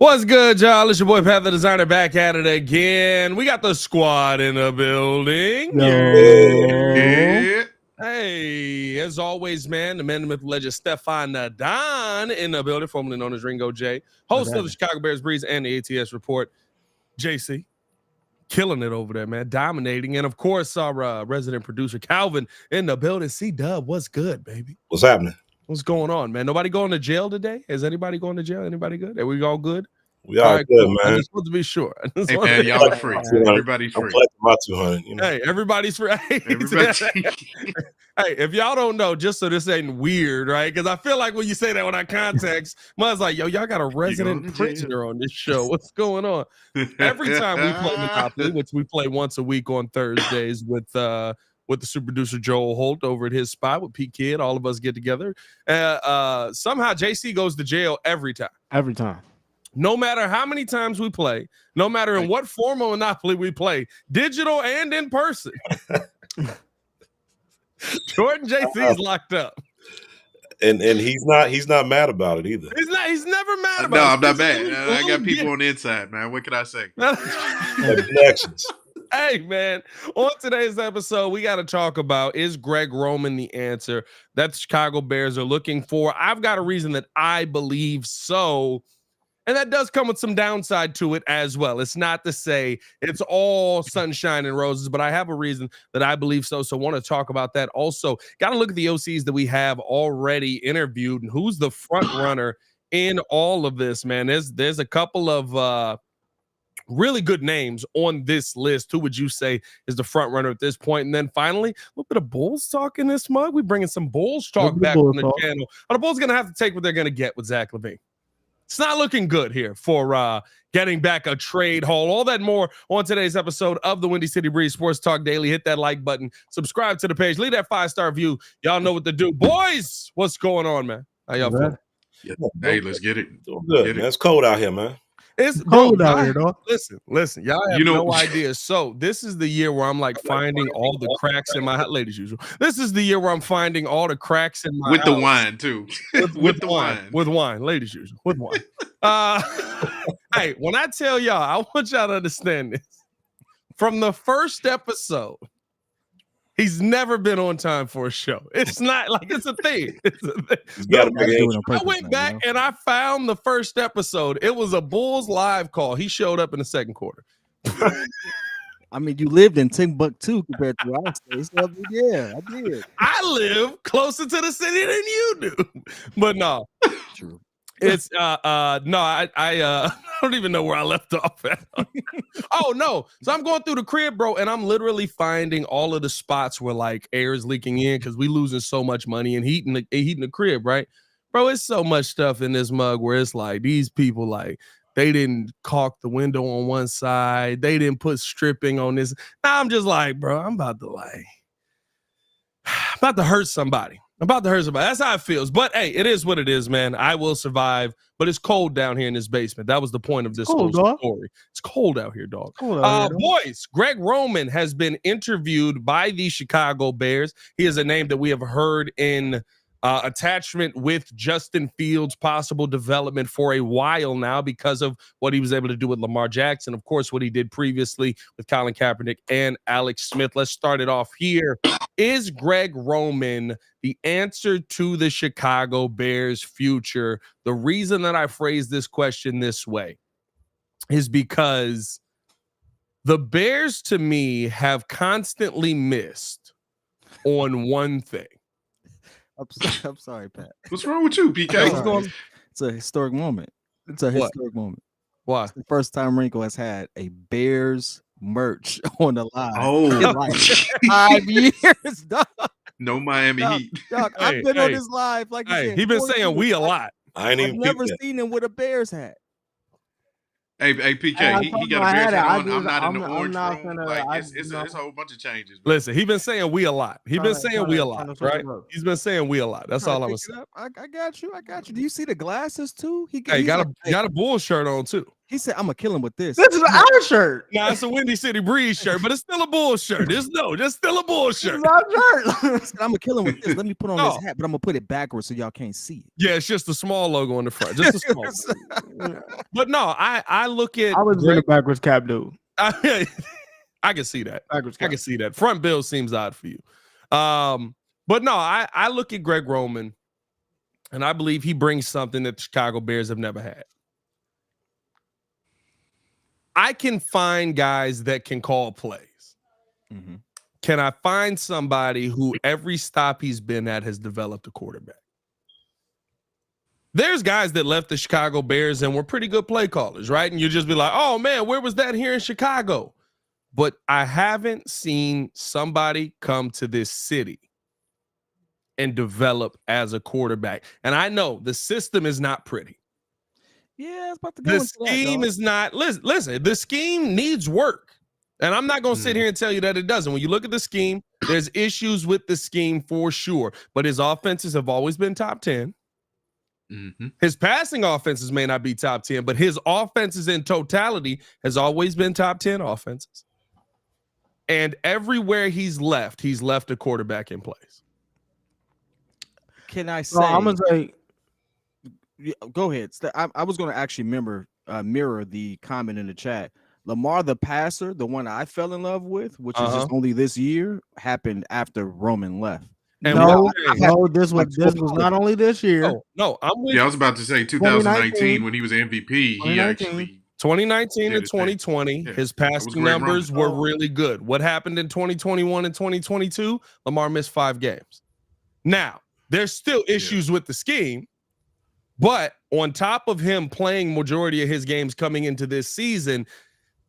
What's good, y'all? It's your boy Pat the Designer back at it again. We got the squad in the building. Yeah. Hey, as always, man, the man, the myth, legend, Stefan Nadon in the building, formerly known as Ringo J, host of the Chicago Bears Breeze and the ATS Report. JC, killing it over there, man, dominating. And of course, our resident producer Calvin in the building. C-Dub, what's good, baby? What's happening? What's going on, man? Nobody going to jail today? Is anybody going to jail? Anybody good? Are we all good? We are good, cool. man. I just want to be sure. Hey, man, y'all are free. Everybody's free. I'm collecting my 200. You know? Hey, everybody's free. Hey, if y'all don't know, just so this ain't weird, right? Because I feel like when you say that without context, Mud's like, yo, y'all got a resident prisoner on this show. What's going on? Every time we play Monopoly, which we play once a week on Thursdays with the super producer Joel Holt over at his spot with Pete Kidd, all of us get together. Somehow JC goes to jail every time. Every time. No matter how many times we play, no matter in what form of Monopoly we play, digital and in person. Jordan JC is locked up. And he's not mad about it either. He's never mad about it. No, I'm not mad. I got people on the inside, man. What can I say? Connections. Hey, man, on today's episode, we got to talk about, is Greg Roman the answer that the Chicago Bears are looking for? I've got a reason that I believe so. And that does come with some downside to it as well. It's not to say it's all sunshine and roses, but I have a reason that I believe so. So I want to talk about that. Also, got to look at the OCs that we have already interviewed and who's the front runner in all of this, man. There's a couple of really good names on this list. Who would you say is the front runner at this point? And then finally, a little bit of Bulls talk in this mug. We're bringing some Bulls talk back on the channel. The Bulls going to have to take what they're going to get with Zach LaVine. It's not looking good here for getting back a trade haul. All that more on today's episode of the Windy City Breeze Sports Talk Daily. Hit that like button. Subscribe to the page. Leave that 5-star review. Y'all know what to do. Boys, what's going on, man? How y'all feeling? Yeah. Hey, let's get it. Good, man. It's cold out here, man. It's cold out here, dog. Listen, y'all have no idea. So this is the year where I'm like finding all the cracks in my house. Ladies usual. This is the year where I'm finding all the cracks in my with house. The wine too. with the wine. With wine, ladies usual. With wine. Hey, when I tell y'all, I want y'all to understand this. From the first episode, he's never been on time for a show. It's not like it's a thing. I went back and I found the first episode. It was a Bulls live call. He showed up in the second quarter. I mean, you lived in Timbuktu compared to our state. So yeah, I did. I live closer to the city than you do. But no. True. It's I don't even know where I left off at. Oh no. So I'm going through the crib, bro, and I'm literally finding all of the spots where like air is leaking in because we losing so much money and heating the crib, right? Bro, it's so much stuff in this mug where it's like these people like they didn't caulk the window on one side, they didn't put stripping on this. Now I'm just like, bro, I'm about to hurt somebody. That's how it feels. But hey, it is what it is, man. I will survive. But it's cold down here in this basement. That was the point of this whole story. It's cold out here, dog. Boys, Greg Roman has been interviewed by the Chicago Bears. He is a name that we have heard in attachment with Justin Fields' possible development for a while now because of what he was able to do with Lamar Jackson. Of course, what he did previously with Colin Kaepernick and Alex Smith. Let's start it off here. Is Greg Roman the answer to the Chicago Bears' future? The reason that I phrase this question this way is because the Bears, to me, have constantly missed on one thing. I'm sorry, Pat. What's wrong with you, PK? It's a historic moment. It's a historic moment. Why? It's the first time Ringo has had a Bears merch on the line. Oh, in like 5 years, dog. No Miami Heat. Dog, I've been on this live like he's been saying we a lot. I've never seen him with a Bears hat. Hey, PK, he got a Bears hat on. I'm not in the orange room. It's a whole bunch of changes. Bro. Listen, he's been saying we a lot. He's been saying we a lot, right? He's been saying we a lot. That's all I'm saying. I got you. Do you see the glasses too? He got a Bulls shirt on too. He said, "I'm gonna kill him with this." This is our shirt. Nah, it's a Windy City Breeze shirt, but it's still a Bull shirt. Just still a Bull This shirt. is our shirt. He said, "I'm gonna kill him with this. Let me put on No. this hat, but I'm gonna put it backwards so y'all can't see it." Yeah, it's just a small logo on the front. Just a small. But no, I look at. I was in a backwards cap dude. I can see that. Backwards I cap. can see that. Front bill seems odd for you. But no, I look at Greg Roman, and I believe he brings something that the Chicago Bears have never had. I can find guys that can call plays. Mhm. Can I find somebody who every stop he's been at has developed a quarterback? There's guys that left the Chicago Bears and were pretty good play callers, right? And you just be like, oh man, where was that here in Chicago? But I haven't seen somebody come to this city and develop as a quarterback. And I know the system is not pretty. Yeah, it's about to go. The into that, scheme dog. is not, listen, the scheme needs work. And I'm not going to sit here and tell you that it doesn't. When you look at the scheme, there's issues with the scheme for sure. But his offenses have always been top 10. Mm-hmm. His passing offenses may not be top 10, but his offenses in totality has always been top 10 offenses. And everywhere he's left a quarterback in place. Can I say? So I'm gonna say, Go ahead. I was going to actually mirror the comment in the chat. Lamar, the passer, the one I fell in love with, which is just only this year, happened after Roman left. And no, this was not only this year. No, I'm with Yeah, I was about to say 2019 when he was MVP. He 2019. actually 2019 did and his thing. 2020, Yeah, his that was passing Greg numbers Roman. were really good. What happened in 2021 and 2022? Lamar missed 5 games. Now, there's still issues with the scheme, but on top of him playing majority of his games coming into this season,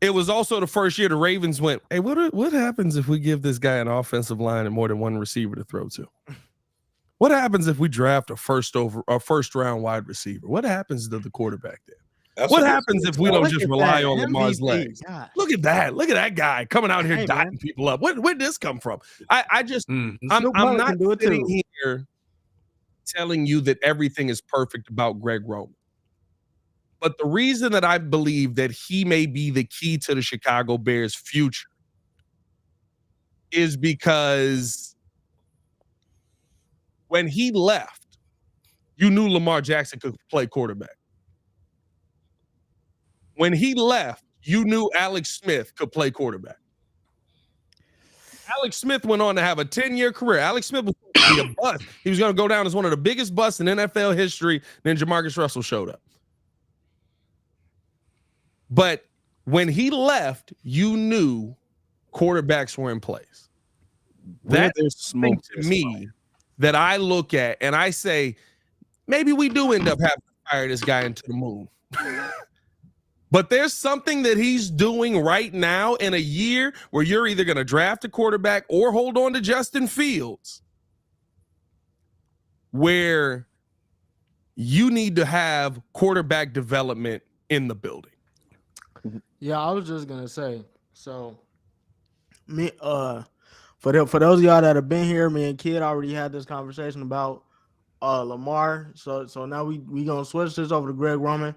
it was also the first year the Ravens went, hey, what happens if we give this guy an offensive line and more than one receiver to throw to? What happens if we draft a first round wide receiver? What happens to the quarterback there? What happens if we don't just rely on Lamar's legs? Gosh. Look at that guy coming out here dotting people up. Where'd this come from? I'm not sitting here telling you that everything is perfect about Greg Roman. But the reason that I believe that he may be the key to the Chicago Bears' future is because when he left, you knew Lamar Jackson could play quarterback. When he left, you knew Alex Smith could play quarterback. Alex Smith went on to have a 10-year career. Alex Smith was going to be a bust. He was going to go down as one of the biggest busts in NFL history. Then Jamarcus Russell showed up. But when he left, you knew quarterbacks were in place. That's something to me that I look at and I say, maybe we do end up having to fire this guy into the moon. But there's something that he's doing right now in a year where you're either going to draft a quarterback or hold on to Justin Fields, where you need to have quarterback development in the building. Yeah, I was just gonna say. So, me, for those of y'all that have been here, me and Kid already had this conversation about Lamar. So now we gonna switch this over to Greg Roman.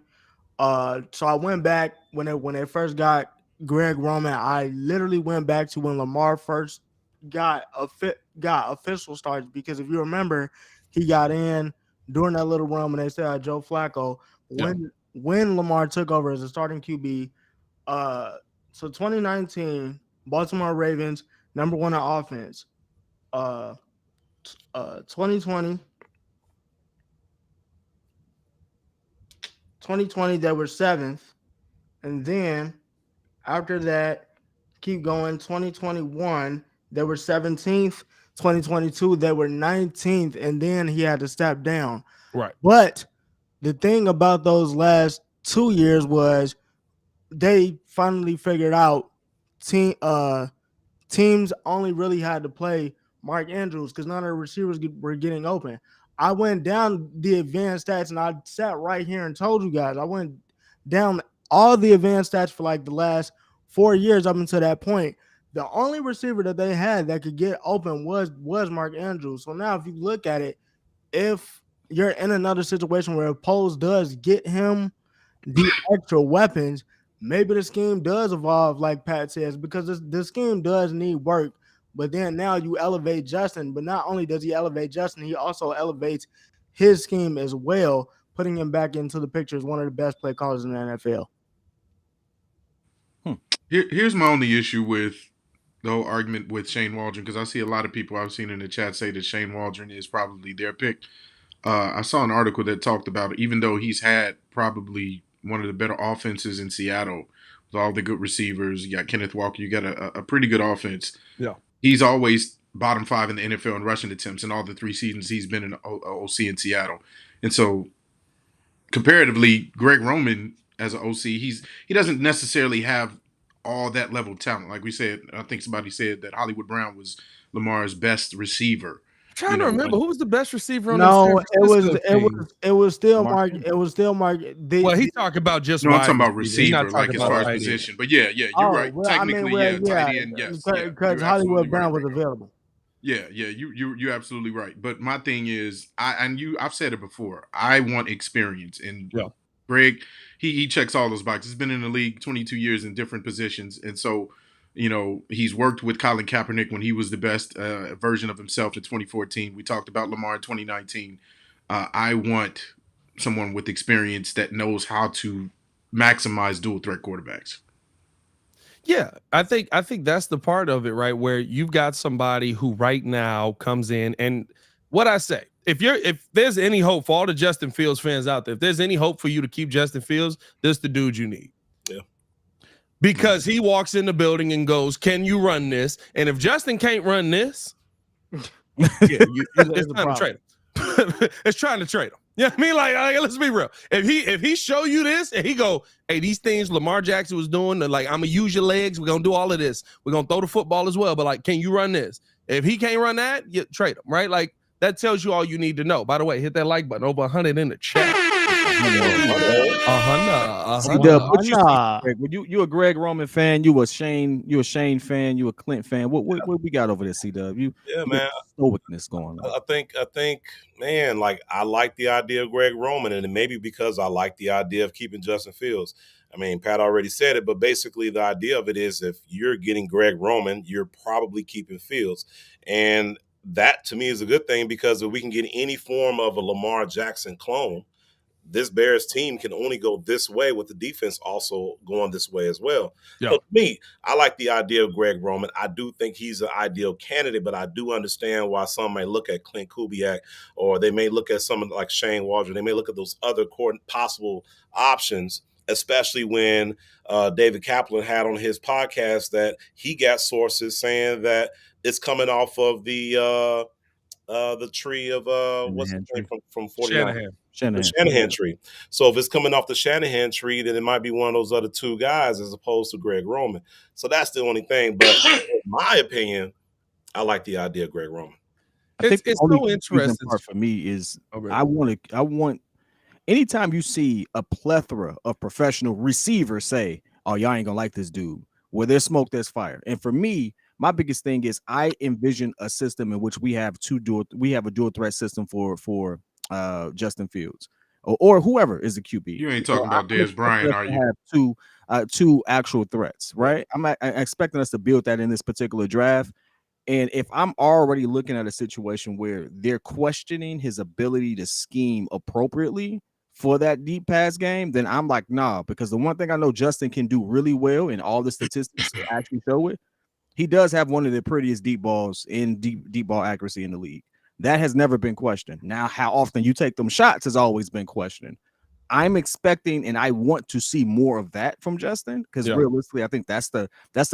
So I went back when they first got Greg Roman. I literally went back to when Lamar first got official starts, because if you remember, he got in during that little run when they said Joe Flacco. When Lamar took over as a starting QB. So 2019, Baltimore Ravens, number 1 in offense. 2020, they were 7th. And then after that, keep going, 2021, they were 17th. 2022, they were 19th. And then he had to step down. Right. But the thing about those last 2 years was they finally figured out teams only really had to play Mark Andrews because none of the receivers were getting open. I went down the advanced stats and I sat right here and told you guys. I went down all the advanced stats for like the last 4 years up until that point. The only receiver that they had that could get open was Mark Andrews. So now if you look at it, if you're in another situation where Poles does get him the extra weapons, maybe the scheme does evolve, like Pat says, because the scheme does need work. But then now you elevate Justin, but not only does he elevate Justin, he also elevates his scheme as well, putting him back into the picture as one of the best play callers in the NFL. Here's my only issue with the whole argument with Shane Waldron, because I see a lot of people I've seen in the chat say that Shane Waldron is probably their pick. I saw an article that talked about it, even though he's had probably one of the better offenses in Seattle with all the good receivers. You got Kenneth Walker. You got a pretty good offense. Yeah. He's always bottom 5 in the NFL in rushing attempts in all the 3 seasons he's been in OC in Seattle. And so comparatively, Greg Roman as an OC, he doesn't necessarily have all that level of talent. Like we said, I think somebody said that Hollywood Brown was Lamar's best receiver. I'm trying to remember who was the best receiver on no, it was still Mark. It was still Mark. Well, he's talking about just I'm talking about receiver, like as far as idea. position. But yeah, you're right. Well, Technically, tight end, yes. Because Hollywood Brown was available. Yeah, you're absolutely right. But my thing is, I've said it before. I want experience, and Greg, he checks all those boxes. He's been in the league 22 years in different positions, and so he's worked with Colin Kaepernick when he was the best version of himself in 2014. We talked about Lamar in 2019. I want someone with experience that knows how to maximize dual threat quarterbacks. Yeah, I think that's the part of it, right? Where you've got somebody who right now comes in, and what I say, if there's any hope for all the Justin Fields fans out there, if there's any hope for you to keep Justin Fields, this is the dude you need. Yeah. Because he walks in the building and goes, "Can you run this?" And if Justin can't run this, it's trying to trade him. It's trying to trade him. Yeah, I mean, like let's be real. If he show you this and he go, "Hey, these things Lamar Jackson was doing, like I'm gonna use your legs. We're gonna do all of this. We're gonna throw the football as well. But like, can you run this?" If he can't run that, you trade him, right? Like that tells you all you need to know. By the way, hit that like button. Over 100 in the chat. You a Greg Roman fan? You a Shane fan? You a Clint fan? What we got over there, C-Dub? Man, stoicness going on. I think, man, like I like the idea of Greg Roman, and maybe because I like the idea of keeping Justin Fields. I mean, Pat already said it, but basically the idea of it is if you're getting Greg Roman, you're probably keeping Fields, and that to me is a good thing because if we can get any form of a Lamar Jackson clone, this Bears team can only go this way with the defense also going this way as well. Yeah. So to me, I like the idea of Greg Roman. I do think he's an ideal candidate, but I do understand why some may look at Clint Kubiak or they may look at someone like Shane Waldron. They may look at those other possible options, especially when David Kaplan had on his podcast that he got sources saying that it's coming off of the tree of what's the name from 49? Shanahan tree. So if it's coming off the Shanahan tree, then it might be one of those other two guys as opposed to Greg Roman. So that's the only thing. But in my opinion, I like the idea of Greg Roman. I think it's so interesting part for me is I want anytime you see a plethora of professional receivers say, "Oh, y'all ain't gonna like this dude." Where there's smoke, there's fire. And for me, my biggest thing is I envision a system in which we have a dual threat system for Justin Fields or whoever is the QB. You ain't talking about Dez Bryant, are you? Have two actual threats, right? I'm expecting us to build that in this particular draft. And if I'm already looking at a situation where they're questioning his ability to scheme appropriately for that deep pass game, then I'm like, nah, because the one thing I know Justin can do really well, and all the statistics actually show it, he does have one of the prettiest deep balls in deep ball accuracy in the league. That has never been questioned. Now, how often you take them shots has always been questioned. I'm expecting and I want to see more of that from Justin because realistically, I think that's the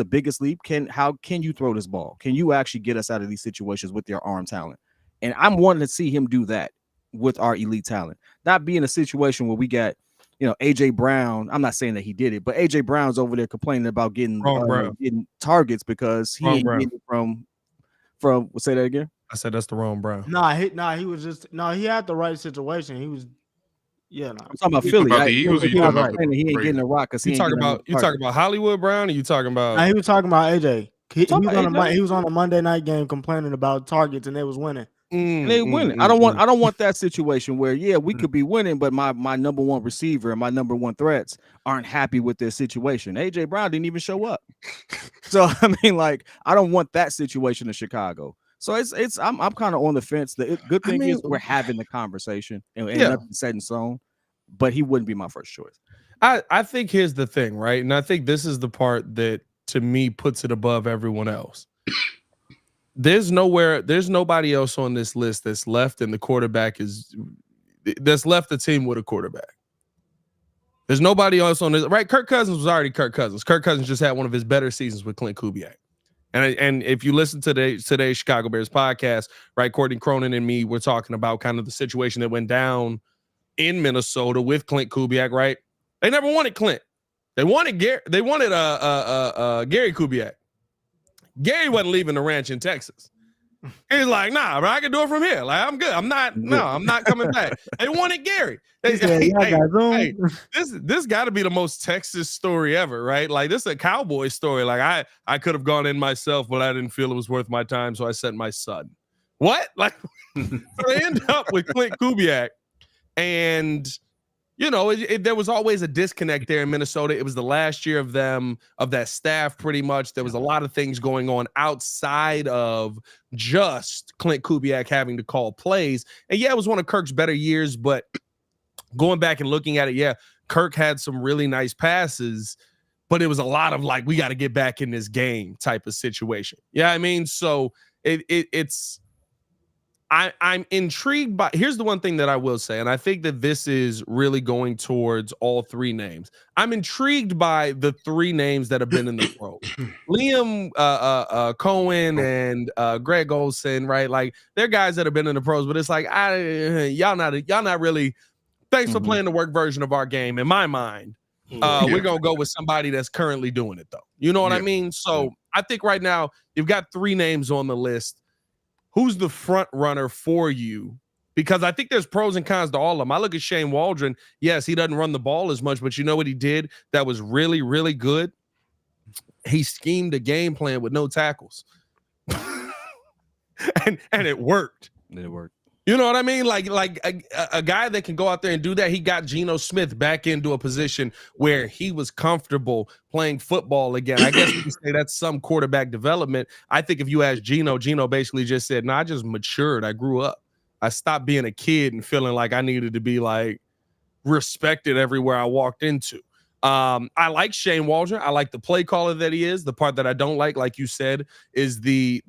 biggest leap. How can you throw this ball? Can you actually get us out of these situations with your arm talent? And I'm wanting to see him do that with our elite talent, not be in a situation where we got, AJ Brown. I'm not saying that he did it, but AJ Brown's over there complaining about getting targets because he ain't getting from. Say that again. I said that's the wrong Brown. He had the right situation. He was. Yeah, no. I'm talking about Philly. He ain't getting a rock because he talking about Hollywood Brown, or you talking about? He was talking about AJ. He was on a Monday night game complaining about targets and they was winning. and they winning. I don't want that situation where we could be winning, but my number one receiver and my number one threats aren't happy with their situation. AJ Brown didn't even show up. So I mean, like, I don't want that situation in Chicago. So I'm kind of on the fence. The good thing is we're having the conversation and nothing's set in stone, but he wouldn't be my first choice. I think here's the thing, right? And I think this is the part that to me puts it above everyone else. There's nobody else on this list that's left, and that's left the team with a quarterback. There's nobody else on this, right? Kirk Cousins was already Kirk Cousins. Kirk Cousins just had one of his better seasons with Clint Kubiak. And if you listen to today's Chicago Bears podcast, right, Courtney Cronin and me, we're talking about kind of the situation that went down in Minnesota with Clint Kubiak, right? They never wanted Clint. They wanted Gary Kubiak. Gary wasn't leaving the ranch in Texas. He's like, nah, bro, I can do it from here. Like, I'm good. I'm not coming back. They wanted Gary. This got to be the most Texas story ever, right? Like, this is a cowboy story. Like, I could have gone in myself, but I didn't feel it was worth my time, so I sent my son. What? Like, so they end up with Clint Kubiak, and there was always a disconnect there in Minnesota. It was the last year of that staff, pretty much. There was a lot of things going on outside of just Clint Kubiak having to call plays. And it was one of Kirk's better years, but going back and looking at it, Kirk had some really nice passes, but it was a lot of like, we got to get back in this game type of situation. Yeah, I mean, so it's I'm intrigued by. Here's the one thing that I will say, and I think that this is really going towards all three names. I'm intrigued by the three names that have been in the pros. Liam Cohen and Greg Olsen, right? Like, they're guys that have been in the pros, but it's like, y'all not really. Thanks for playing the work version of our game. In my mind, we're gonna go with somebody that's currently doing it, though. You know what I mean? So I think right now you've got three names on the list. Who's the front runner for you? Because I think there's pros and cons to all of them. I look at Shane Waldron. Yes, he doesn't run the ball as much, but you know what he did that was really, really good? He schemed a game plan with no tackles. and it worked. It worked. You know what I mean? Like a guy that can go out there and do that. He got Geno Smith back into a position where he was comfortable playing football again. I guess you could say that's some quarterback development. I think if you ask Geno basically just said, I just matured. I grew up. I stopped being a kid and feeling like I needed to be like respected everywhere I walked into. I like Shane Waldron. I like the play caller that he is. The part that I don't like you said, is the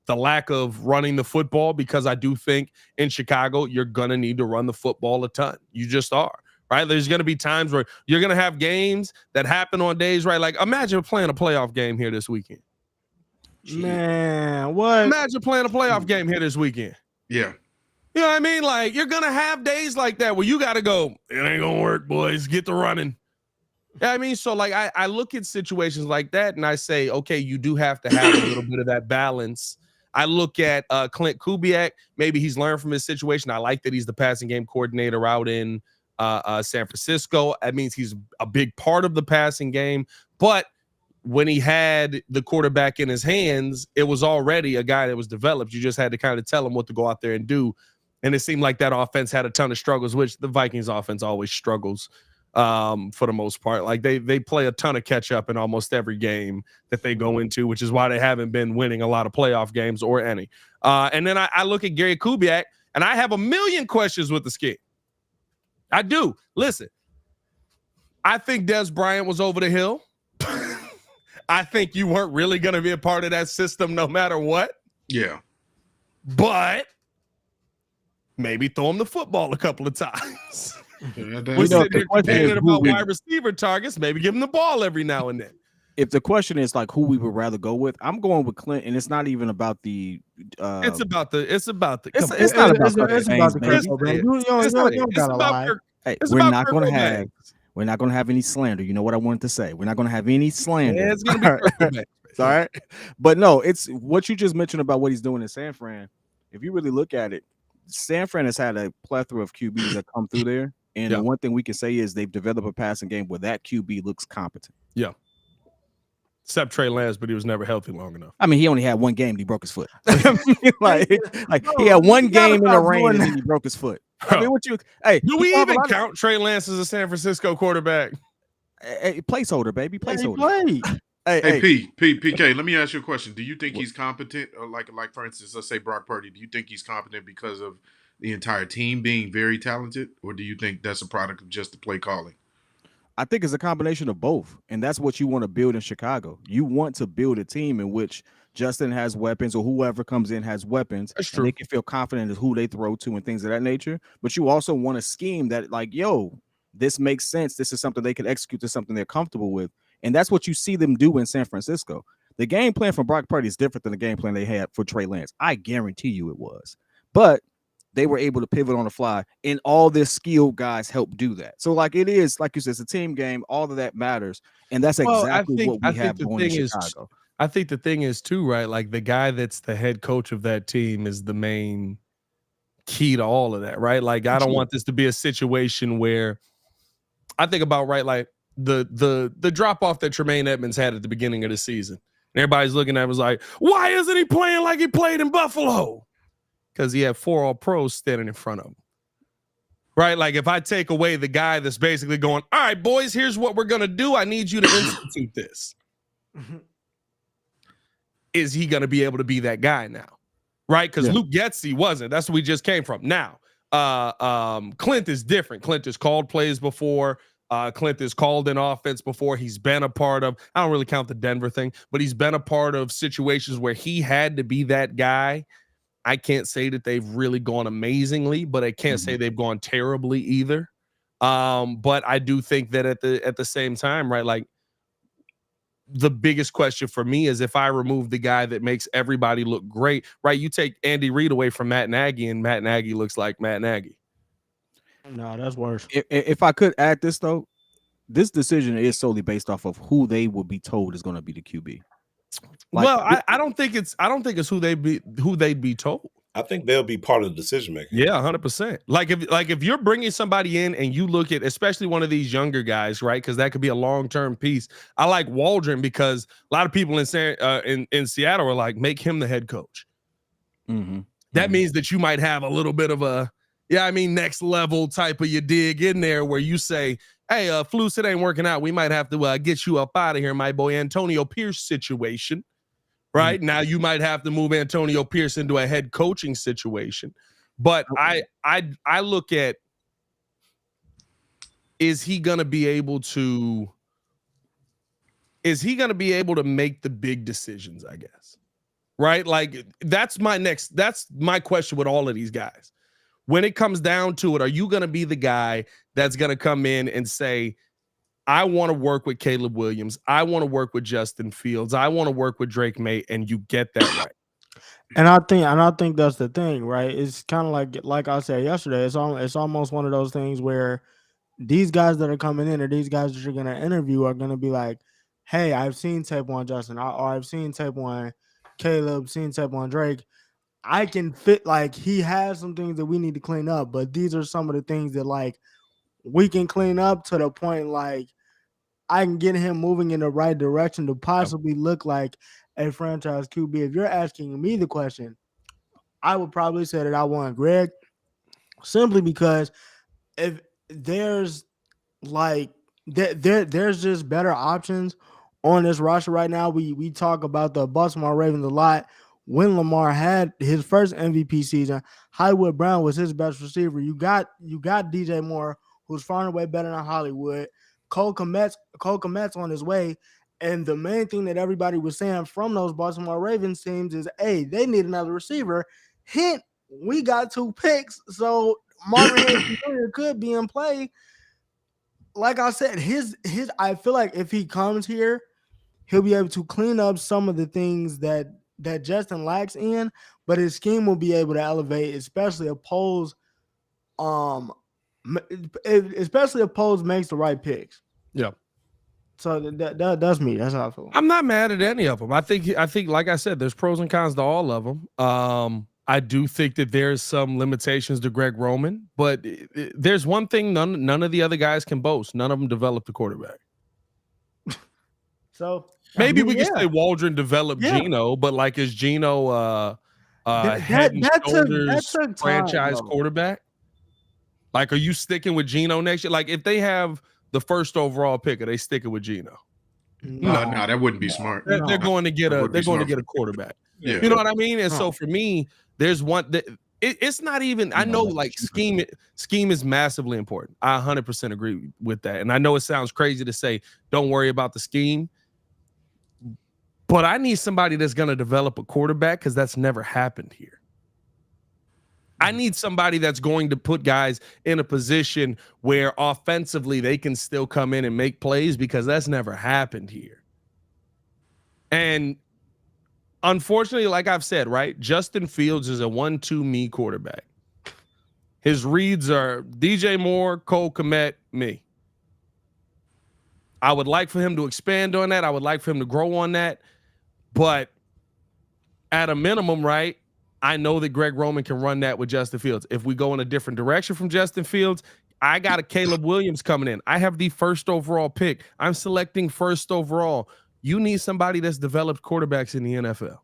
lack of running the football, because I do think in Chicago, you're going to need to run the football a ton. You just are, right? There's going to be times where you're going to have games that happen on days, right? Like, imagine playing a playoff game here this weekend. Man, what? Imagine playing a playoff game here this weekend. Yeah. You know what I mean? Like, you're going to have days like that where you got to go, it ain't going to work, boys. Get to running. Yeah, I mean, so like I look at situations like that and I say, okay, you do have to have a little bit of that balance. I look at Clint Kubiak. Maybe he's learned from his situation. I like that he's the passing game coordinator out in San Francisco. That means he's a big part of the passing game. But when he had the quarterback in his hands, it was already a guy that was developed. You just had to kind of tell him what to go out there and do. And it seemed like that offense had a ton of struggles, which the Vikings offense always struggles for the most part. Like they play a ton of catch up in almost every game that they go into, which is why they haven't been winning a lot of playoff games or any. And then I look at Gary Kubiak and I have a million questions with the scheme. I do. Listen, I think Des Bryant was over the hill. I think you weren't really going to be a part of that system no matter what. Yeah. But maybe throw him the football a couple of times. We're sitting here complaining about wide receiver targets. Maybe give him the ball every now and then. If the question is like who we would rather go with, I'm going with Clint, and it's not even about the. It's about the. It's not about the. We're not going to have any slander. You know what I wanted to say. We're not going to have any slander. Yeah, it's going to be it's all right. But no, it's what you just mentioned about what he's doing in San Fran. If you really look at it, San Fran has had a plethora of QBs that come through there. And the one thing we can say is they've developed a passing game where that QB looks competent. Yeah. except Trey Lance, but he was never healthy long enough. I mean, he only had one game and he broke his foot. like he had one game in the rain and then he broke his foot. I mean, what you? Hey, do we even count Trey Lance as a San Francisco quarterback? Hey, placeholder, baby, placeholder. Hey, PK, let me ask you a question. Do you think he's competent? Or like for instance, let's say Brock Purdy. Do you think he's competent because of the entire team being very talented, or do you think that's a product of just the play calling? I think it's a combination of both, and that's what you want to build in Chicago. You want to build a team in which Justin has weapons, or whoever comes in has weapons, That's and true. they can feel confident in who they throw to and things of that nature. But you also want a scheme that, like, yo, this makes sense. This is something they can execute. This is something they're comfortable with. And that's what you see them do in San Francisco. The game plan for Brock Purdy is different than the game plan they had for Trey Lance. I guarantee you it was. But they were able to pivot on the fly, and all their skilled guys help do that. So, like, it is, like you said, it's a team game. All of that matters. And that's exactly what we have going in Chicago. I think the thing is, too, right? Like, the guy that's the head coach of that team is the main key to all of that, right? Like, I don't want this to be a situation where I think about, right, like, the drop off that Tremaine Edmonds had at the beginning of the season. And everybody's looking at him was like, why isn't he playing like he played in Buffalo? Because he had 4 All-Pros standing in front of him. Right? Like, if I take away the guy that's basically going, all right, boys, here's what we're going to do. I need you to institute this. Is he going to be able to be that guy now? Right? Because Luke Getsy wasn't. That's what we just came from. Now, Clint is different. Clint has called plays before. Clint has called in offense before. He's been a part of, I don't really count the Denver thing, but he's been a part of situations where he had to be that guy. I can't say that they've really gone amazingly, but I can't say they've gone terribly either. But I do think that at the same time, right, like, the biggest question for me is if I remove the guy that makes everybody look great, right? You take Andy Reid away from Matt Nagy, and Matt Nagy looks like Matt Nagy. No, that's worse. If I could add this, though, this decision is solely based off of who they will be told is going to be the QB. Like, well, I don't think it's who they'd be told. I think they'll be part of the decision making. Yeah, 100%. Like if you're bringing somebody in and you look at, especially one of these younger guys, right? Because that could be a long-term piece. I like Waldron because a lot of people in Seattle are like, make him the head coach. That means that you might have a little bit of a, next level type of you dig in there where you say, hey, Flus, it ain't working out. We might have to get you up out of here, my boy. Antonio Pierce situation. Right now, you might have to move Antonio Pierce into a head coaching situation, but I look at, is he going to be able to make the big decisions? I guess, right? Like that's my question with all of these guys. When it comes down to it, are you going to be the guy that's going to come in and say, I want to work with Caleb Williams. I want to work with Justin Fields. I want to work with Drake May, and you get that right. And I think that's the thing, right? It's kind of like I said yesterday. It's almost one of those things where these guys that are coming in or these guys that you're gonna interview are gonna be like, "Hey, I've seen tape on Justin, or I've seen tape on Caleb, seen tape on Drake. I can fit like he has some things that we need to clean up, but these are some of the things that like we can clean up to the point like I can get him moving in the right direction to possibly look like a franchise QB. If you're asking me the question, I would probably say that I want Greg simply because if there's like there's just better options on this roster right now. We talk about the Baltimore Ravens a lot. When Lamar had his first MVP season, Hollywood Brown was his best receiver. You got DJ Moore, who's far and away better than Hollywood. Cole Kmet's on his way. And the main thing that everybody was saying from those Baltimore Ravens teams is, hey, they need another receiver. Hint, we got 2 picks, so Marvin Harrison Jr. could be in play. Like I said, I feel like if he comes here, he'll be able to clean up some of the things that Justin lacks in, but his scheme will be able to elevate, especially if Poles makes the right picks. Yeah. So that's me. That's how I feel. I'm not mad at any of them. I think, like I said, there's pros and cons to all of them. I do think that there's some limitations to Greg Roman, but there's one thing none of the other guys can boast. None of them developed a quarterback. So Maybe I mean, we could say Waldron developed Geno, but like, is Geno head and shoulders took time, franchise though. quarterback? Like, are you sticking with Geno next year? Like, if they have the first overall pick, are they sticking with Geno? No, that wouldn't be smart. They're going to get a quarterback. Yeah. You know what I mean? And so for me, there's one that it's not even. I know like scheme is massively important. I 100% agree with that. And I know it sounds crazy to say don't worry about the scheme, but I need somebody that's going to develop a quarterback because that's never happened here. I need somebody that's going to put guys in a position where offensively they can still come in and make plays because that's never happened here. And unfortunately, like I've said, right, Justin Fields is a 1-2 me quarterback. His reads are DJ Moore, Cole Kmet, me. I would like for him to expand on that. I would like for him to grow on that. But at a minimum, right, I know that Greg Roman can run that with Justin Fields. If we go in a different direction from Justin Fields, I got a Caleb Williams coming in. I have the first overall pick. I'm selecting first overall. You need somebody that's developed quarterbacks in the NFL.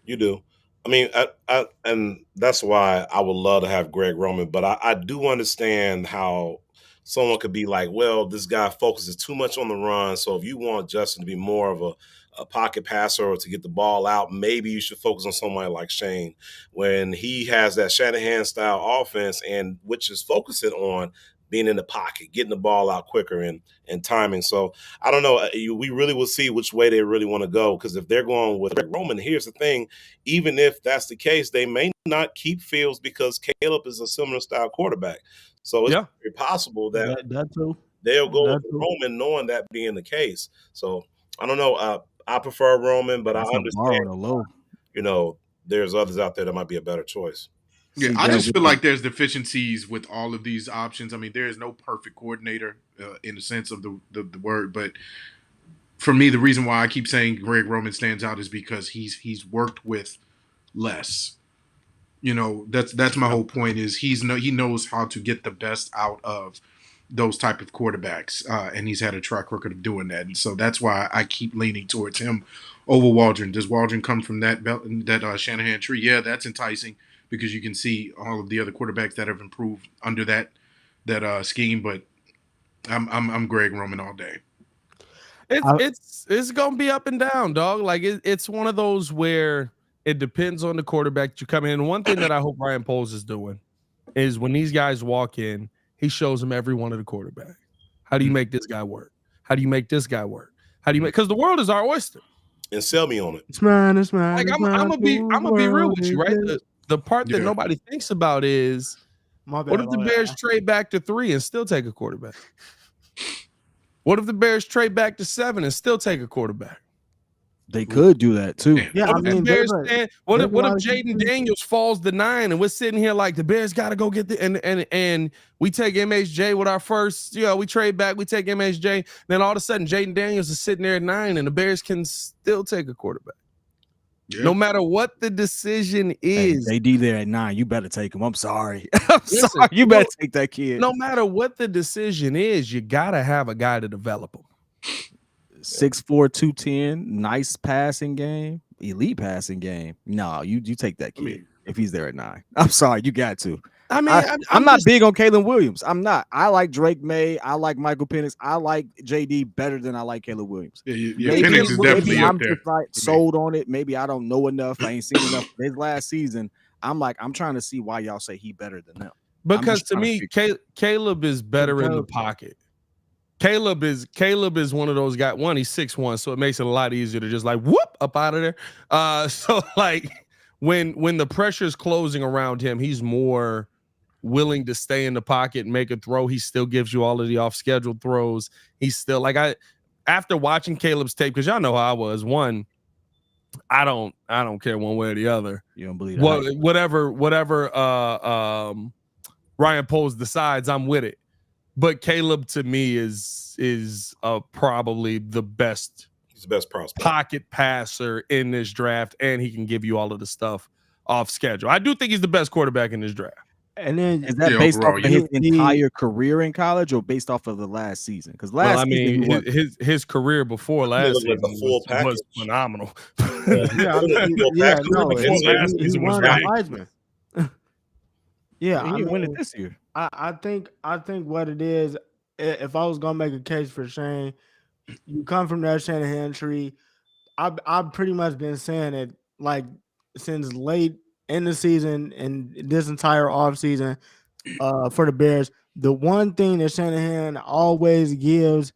You do. I mean, and that's why I would love to have Greg Roman, but I do understand how someone could be like, well, this guy focuses too much on the run. So if you want Justin to be more of a pocket passer or to get the ball out, maybe you should focus on somebody like Shane when he has that Shanahan style offense and which is focusing on being in the pocket, getting the ball out quicker and timing. So I don't know. We really will see which way they really want to go because if they're going with Greg Roman, here's the thing. Even if that's the case, they may not keep Fields because Caleb is a similar style quarterback. So it's very possible that they'll go with Roman knowing that being the case. So I don't know. I prefer Roman, but I understand, you know, there's others out there that might be a better choice. Yeah, I just feel like there's deficiencies with all of these options. I mean, there is no perfect coordinator in the sense of the word, but for me, the reason why I keep saying Greg Roman stands out is because he's worked with less. You know, that's my whole point is he knows how to get the best out of those type of quarterbacks, and he's had a track record of doing that, and so that's why I keep leaning towards him over Waldron. Does Waldron come from that Shanahan tree? Yeah, that's enticing because you can see all of the other quarterbacks that have improved under that scheme. But I'm Greg Roman all day. It's gonna be up and down, dog. Like it's one of those where it depends on the quarterback you come in. And one thing that I hope Ryan Poles is doing is when these guys walk in, he shows them every one of the quarterbacks. How do you make this guy work? How do you make this guy work? How do you make? Because the world is our oyster. And sell me on it. It's mine. Like I'm gonna be real with you, right? The part that nobody thinks about is what if the Bears trade back to 3 and still take a quarterback? What if the Bears trade back to 7 and still take a quarterback? They could do that too. Yeah, what if Jaden Daniels falls to 9 and we're sitting here like the Bears got to go get the and we take MHJ with our first, we trade back, we take MHJ, then all of a sudden Jaden Daniels is sitting there at 9 and the Bears can still take a quarterback. Yeah. No matter what the decision is. Hey, JD there at 9, you better take him. I'm sorry. Sorry. You better take that kid. No matter what the decision is, you got to have a guy to develop him. 6'4", 210, nice passing game, elite passing game. No, you take that kid if he's there at 9. I'm sorry, you got to. I mean, I'm not big on Caleb Williams. I'm not. I like Drake May. I like Michael Penix. I like JD better than I like Caleb Williams. Yeah, Penix is definitely up there. I'm just like sold on it. Maybe I don't know enough. I ain't seen enough his last season. I'm trying to see why y'all say he better than them. Because to me, Caleb is better in the pocket. Caleb is one of those guys. One, he's 6'1", so it makes it a lot easier to just like whoop up out of there. So like when the pressure is closing around him, he's more willing to stay in the pocket and make a throw. He still gives you all of the off-schedule throws. He's still like after watching Caleb's tape, because y'all know how I was. One, I don't care one way or the other. You don't believe that? Whatever Ryan Poles decides, I'm with it. But Caleb to me is probably the best. He's the best prospect. Pocket passer in this draft, and he can give you all of the stuff off schedule. I do think he's the best quarterback in this draft. And then is that based overall, off of his entire career in college or based off of the last season? Because season his career before last season was phenomenal. No, he won the Heisman. Yeah, he win it this year. I think what it is, if I was gonna make a case for Shane, you come from that Shanahan tree. I've pretty much been saying it like since late in the season and this entire offseason for the Bears. The one thing that Shanahan always gives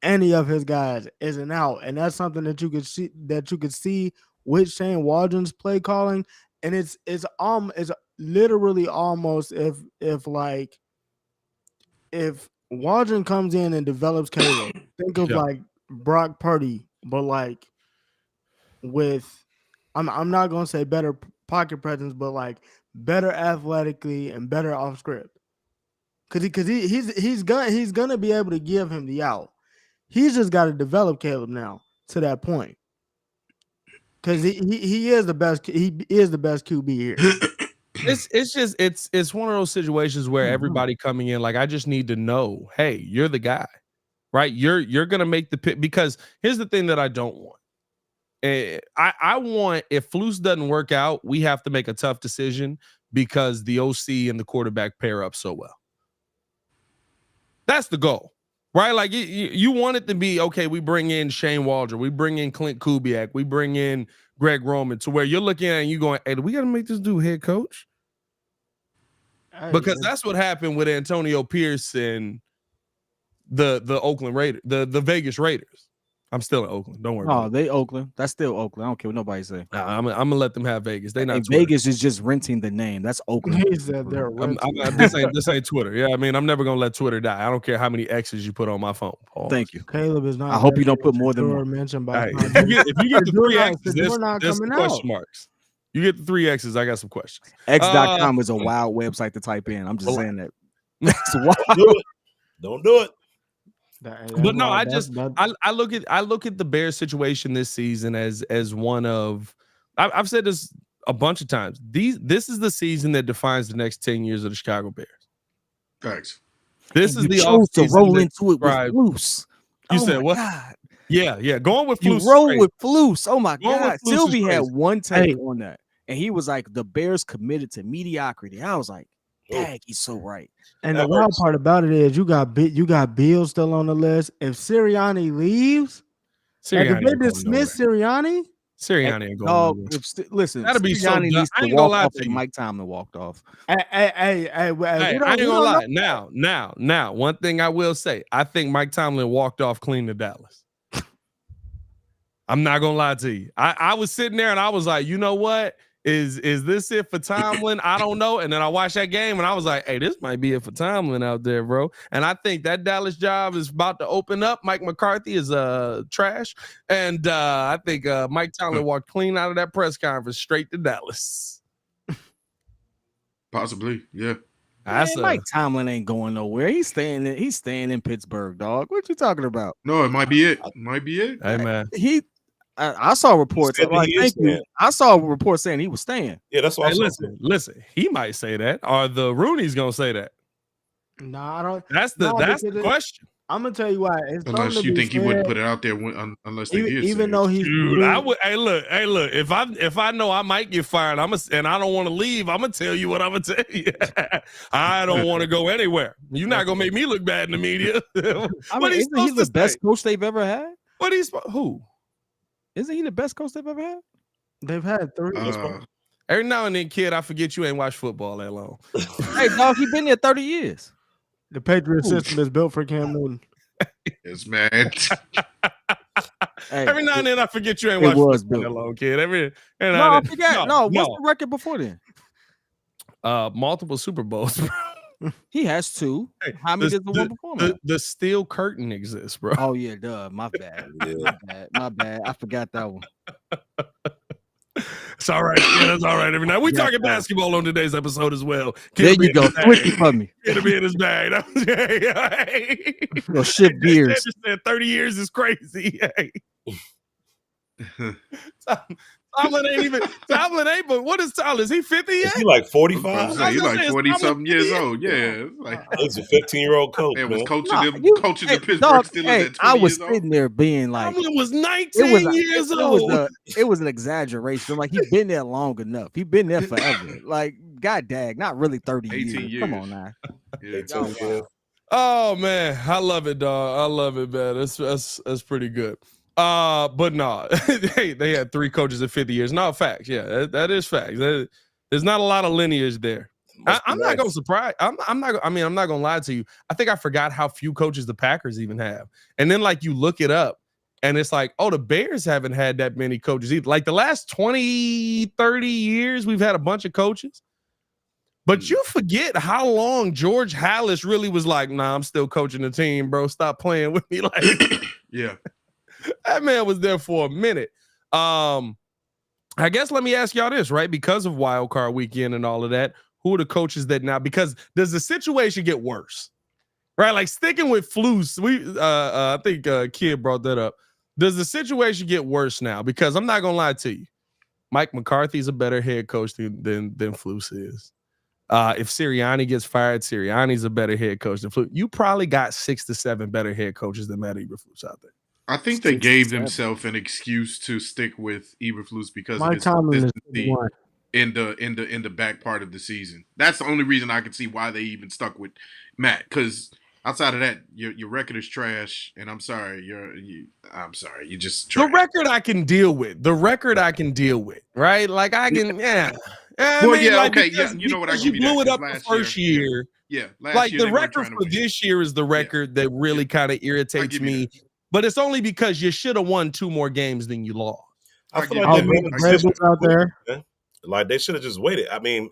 any of his guys is an out, and that's something that you could see with Shane Waldron's play calling, and it's literally almost if Waldron comes in and develops Caleb, think of like Brock Purdy, but like with I'm not gonna say better pocket presence, but like better athletically and better off script. Because he's gonna be able to give him the out. He's just got to develop Caleb now to that point. Because he is the best. He is the best QB here. It's one of those situations where everybody coming in like, I just need to know, hey, you're the guy, right? You're gonna make the pick. Because here's the thing that I don't want. I want, if Flus doesn't work out, we have to make a tough decision because the OC and the quarterback pair up so well. That's the goal, right? Like you want it to be, okay, we bring in Shane Waldron, we bring in Clint Kubiak, we bring in Greg Roman, to where you're looking at it and you going, hey, do we got to make this dude head coach? Because that's what happened with Antonio Pierce and the Oakland Raiders, the Vegas Raiders. I'm still in Oakland. Don't worry. Oh, they Oakland. That's still Oakland. I don't care what nobody say. I'm gonna let them have Vegas. They not Vegas is just renting the name. That's Oakland. He said they're this ain't Twitter. Yeah, I mean, I'm never gonna let Twitter die. I don't care how many X's you put on my phone. Paul. Thank you. Caleb is not. I hope you don't put more than one. Mentioned by if you get the 3 X's, there's question marks. You get the 3 X's. I got some questions. X.com is a wild website to type in. I'm just saying that. That's wild. Don't do it. But no, I look at the Bears situation this season as one of, I've said this a bunch of times. This is the season that defines the next 10 years of the Chicago Bears. Thanks. This is the chose to roll into it with Flus. You said what? God. Yeah. Going with Flus. You roll with Flus. Oh my God. Sylvie had one take on that, and he was like, "The Bears committed to mediocrity." I was like, "Dang, he's so right." And the wild part about it is you got Bill still on the list. If Sirianni leaves, did they dismiss Sirianni? Sirianni ain't going. Listen, that'll be so. I ain't gonna lie to you. Mike Tomlin walked off. Hey, I ain't gonna lie. Now, one thing I will say, I think Mike Tomlin walked off clean to Dallas. I'm not gonna lie to you. I was sitting there and I was like, you know what? Is this it for Tomlin? I don't know. And then I watched that game and I was like, hey, this might be it for Tomlin out there, bro. And I think that Dallas job is about to open up. Mike McCarthy is trash. And I think Mike Tomlin walked clean out of that press conference straight to Dallas. Possibly, yeah. Mike Tomlin ain't going nowhere. He's staying in Pittsburgh, dog. What you talking about? No, it might be it. Hey, man. I saw reports. I saw a report saying he was staying. Yeah, that's what. Hey, listen. He might say that. Are the Rooney's gonna say that? No, I don't. That's the question. I'm gonna tell you why. Unless you think he wouldn't put it out there, unless they did. Even though he's, dude, I would. Hey, look. If I know I might get fired, and I don't want to leave, I'm gonna tell you what I'm gonna tell you. I don't want to go anywhere. You're not gonna make me look bad in the media. Isn't he the best coach they've ever had? Who? Isn't he the best coach they've ever had? They've had 3. Every now and then, kid, I forget you ain't watched football that long. Hey, dog, he been there 30 years. The Patriot system is built for Cam Newton. Yes, man. Every now and then, I forget you ain't watched football that long, kid. I forgot. No, what's the record before then? Multiple Super Bowls, bro. He has 2. How many does the one before that? The steel curtain exists, bro. Oh yeah, duh. My bad. My bad. I forgot that one. It's all right. Yeah, that's all right. Every night we talking basketball on today's episode as well. There you go. Switch it for me. It'll be in his bag. Go shift gears. 30 years is crazy. Tom Tomlin ain't, but what is Tomlin? Is he 50 yet? Is he like 45? He's like 40-something years old. Yeah. He's a 15-year-old coach, man. Was man. coaching the Pittsburgh dog, Steelers at 20 I was years old. sitting there being like, Tomlin was 19 years old. It was an exaggeration. I'm like, he's been there long enough. He's been there forever. Like, god dang, not really 30 years. Come on now. Yeah. Oh man, I love it, dog. I love it, man. That's pretty good. But no, they had 3 coaches in 50 years. No, facts. Yeah, that is facts. There's not a lot of lineage there. I'm not gonna surprise. I'm not gonna lie to you. I think I forgot how few coaches the Packers even have. And then like you look it up, and it's like, oh, the Bears haven't had that many coaches either. Like the last 20, 30 years, we've had a bunch of coaches. But you forget how long George Halas really was like, nah, I'm still coaching the team, bro. Stop playing with me. Like, yeah. That man was there for a minute. I guess let me ask y'all this, right? Because of Wild Card Weekend and all of that, who are the coaches that now? Because does the situation get worse? Right? Like sticking with Flus, I think Kid brought that up. Does the situation get worse now? Because I'm not gonna lie to you, Mike McCarthy's a better head coach than Flus is. If Sirianni gets fired, Sirianni's a better head coach than Flus. You probably got 6 to 7 better head coaches than Matt Eberflus out there. I think they gave themselves an excuse to stick with Eberflus because of his consistency in the back part of the season. That's the only reason I can see why they even stuck with Matt. Because outside of that, your record is trash, and I'm sorry, you just trash. The record I can deal with. Right? Like I can, yeah. Okay, yeah. You know what? I you blew it up the first year. Yeah, like the record for this year is the record that really kind of irritates me. But it's only because you should have won 2 more games than you lost. I feel like they made a decision out there. Like they should have just waited. I mean,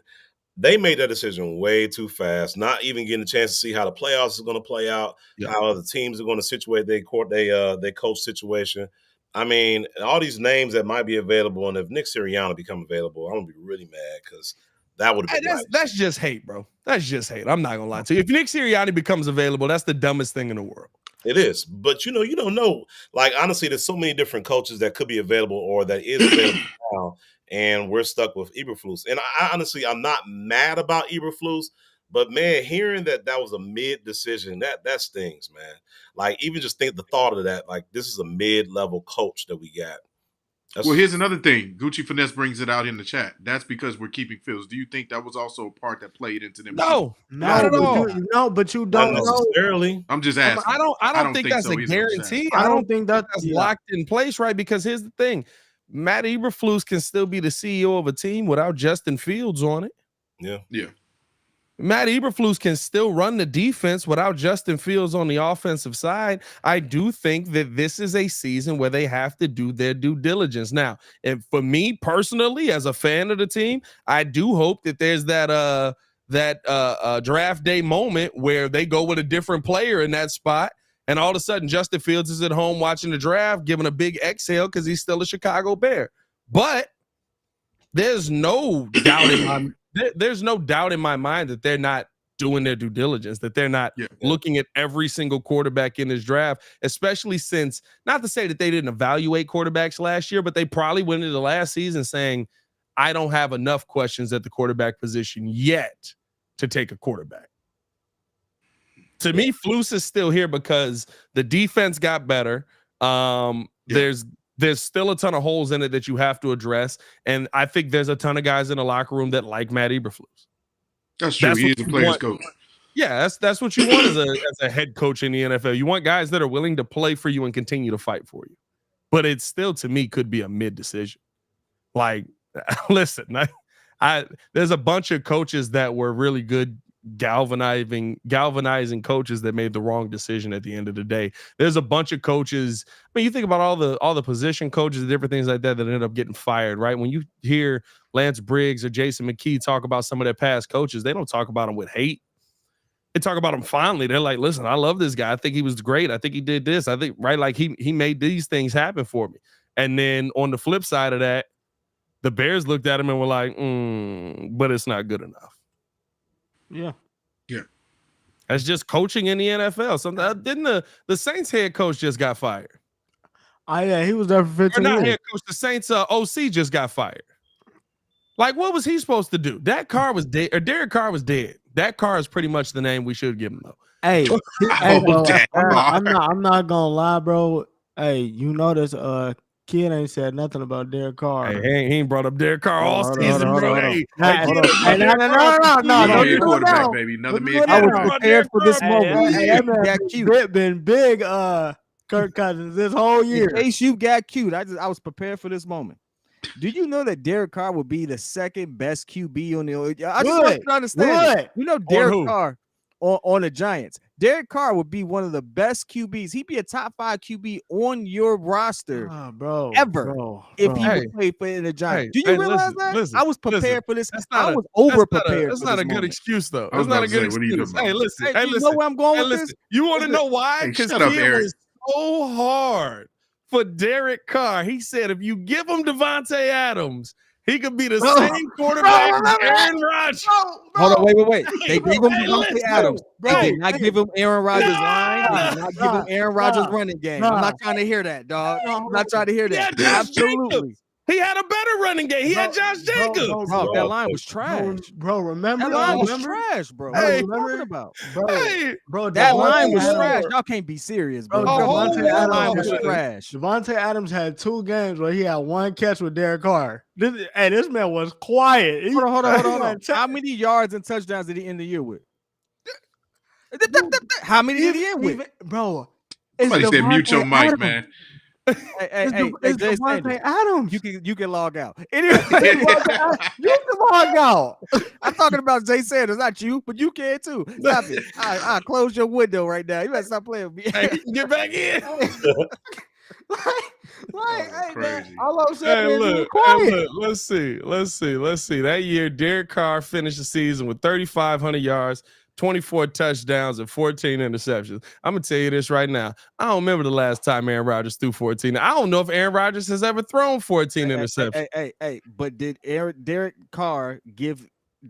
they made that decision way too fast, not even getting a chance to see how the playoffs is going to play out, how other teams are going to situate their coach situation. I mean, all these names that might be available, and if Nick Sirianni become available, I'm going to be really mad because that would have been that's just hate, bro. That's just hate. I'm not going to lie to you. If Nick Sirianni becomes available, that's the dumbest thing in the world. It is. But, you don't know. Like, honestly, there's so many different coaches that could be available or that is available now, and we're stuck with Eberflus. And I'm not mad about Eberflus, but, man, hearing that was a mid decision, that stings, man. Like, even just think the thought of that, like, this is a mid-level coach that we got. Well, here's another thing. Gucci Finesse brings it out in the chat. That's because we're keeping Fields. Do you think that was also a part that played into them? No, not at all. No, but you don't necessarily. I'm just asking. I don't think that's a guarantee. I don't think that's locked in place, right? Because here's the thing. Matt Eberflus can still be the CEO of a team without Justin Fields on it. Yeah. Yeah. Matt Eberflus can still run the defense without Justin Fields on the offensive side. I do think that this is a season where they have to do their due diligence. Now, and for me personally, as a fan of the team, I do hope that there's that draft day moment where they go with a different player in that spot, and all of a sudden Justin Fields is at home watching the draft, giving a big exhale because he's still a Chicago Bear. But there's no doubt in my there's no doubt in my mind that they're not doing their due diligence, that they're not looking at every single quarterback in this draft, especially since, not to say that they didn't evaluate quarterbacks last year, but they probably went into the last season saying, I don't have enough questions at the quarterback position yet to take a quarterback. To me, Flus is still here because the defense got better. There's still a ton of holes in it that you have to address. And I think there's a ton of guys in the locker room that like Matt Eberflus. That's true. He is a player's coach. Yeah, that's what you want as a head coach in the NFL. You want guys that are willing to play for you and continue to fight for you. But it still, to me, could be a mid decision. Like, listen, there's a bunch of coaches that were really good galvanizing coaches that made the wrong decision at the end of the day. There's a bunch of coaches. I mean, you think about all the position coaches and different things like that end up getting fired, right? When you hear Lance Briggs or Jason McKee talk about some of their past coaches, they don't talk about them with hate. They talk about them fondly. They're like, listen, I love this guy. I think he was great. I think he did this. I think, right, like he made these things happen for me. And then on the flip side of that, the Bears looked at him and were like, but it's not good enough. Yeah. That's just coaching in the NFL. So didn't the Saints head coach just got fired? Oh yeah, he was there for 15 Or not years. head coach. The Saints OC just got fired. Like, what was he supposed to do? That Carr was dead, or Derek Carr was dead. That Carr is pretty much the name we should give him, though. Hey, Oh, bro, that I'm not gonna lie, bro. Hey, you know this kid ain't said nothing about Derek Carr. Hey, he ain't brought up Derek Carr all season, bro. Hey, no, Another you quarterback, baby. Another mid. I was prepared for this moment. Hey, that man been big Kirk Cousins this whole year. In case you got cute, I was prepared for this moment. Do you know that Derek Carr would be the second best QB on the? I just want you to understand. You know Derek Carr on the Giants. Derek Carr would be one of the best QBs. He'd be a top 5 QB on your roster, ever if he would play for the Giants. Do you realize that? I was prepared for this. I was over prepared. That's not a good excuse, though. That's not a good excuse. Hey, listen. Hey, you know where I'm going with this? You want to know why? Because it was so hard for Derek Carr. He said if you give him Devontae Adams, he could be the same quarterback as Aaron Rodgers. Hold on, wait. They gave him Devontae Adams. They did not give him Aaron Rodgers' line. They did not give him Aaron Rodgers' running game. I'm not trying to hear that, dog. I'm not trying to hear that. Absolutely. He had a better running game. He had Josh Jacobs. Bro, that line was trash. Bro, remember? That line was trash, bro. Hey, what are you talking about? Bro, that line was trash. Y'all can't be serious, bro. That line was trash. Devontae Adams had 2 games where he had 1 catch with Derek Carr. This man was quiet. Hold on. How many yards and touchdowns did he end the year with? How many did he end with? Bro, somebody said mute your mic, man. Hey, Devontae Adams. You can log out. Anyway, you can log out. I'm talking about Jay Sanders, not you, but you can too. Stop it. I'll close your window right now. You better stop playing with me. Hey, get back in. Man, all I'm saying is look, let's see. That year, Derek Carr finished the season with 3,500 yards, 24 touchdowns, and 14 interceptions. I'm gonna tell you this right now. I don't remember the last time Aaron Rodgers threw 14. I don't know if Aaron Rodgers has ever thrown 14 interceptions. Hey, but did Derek Carr give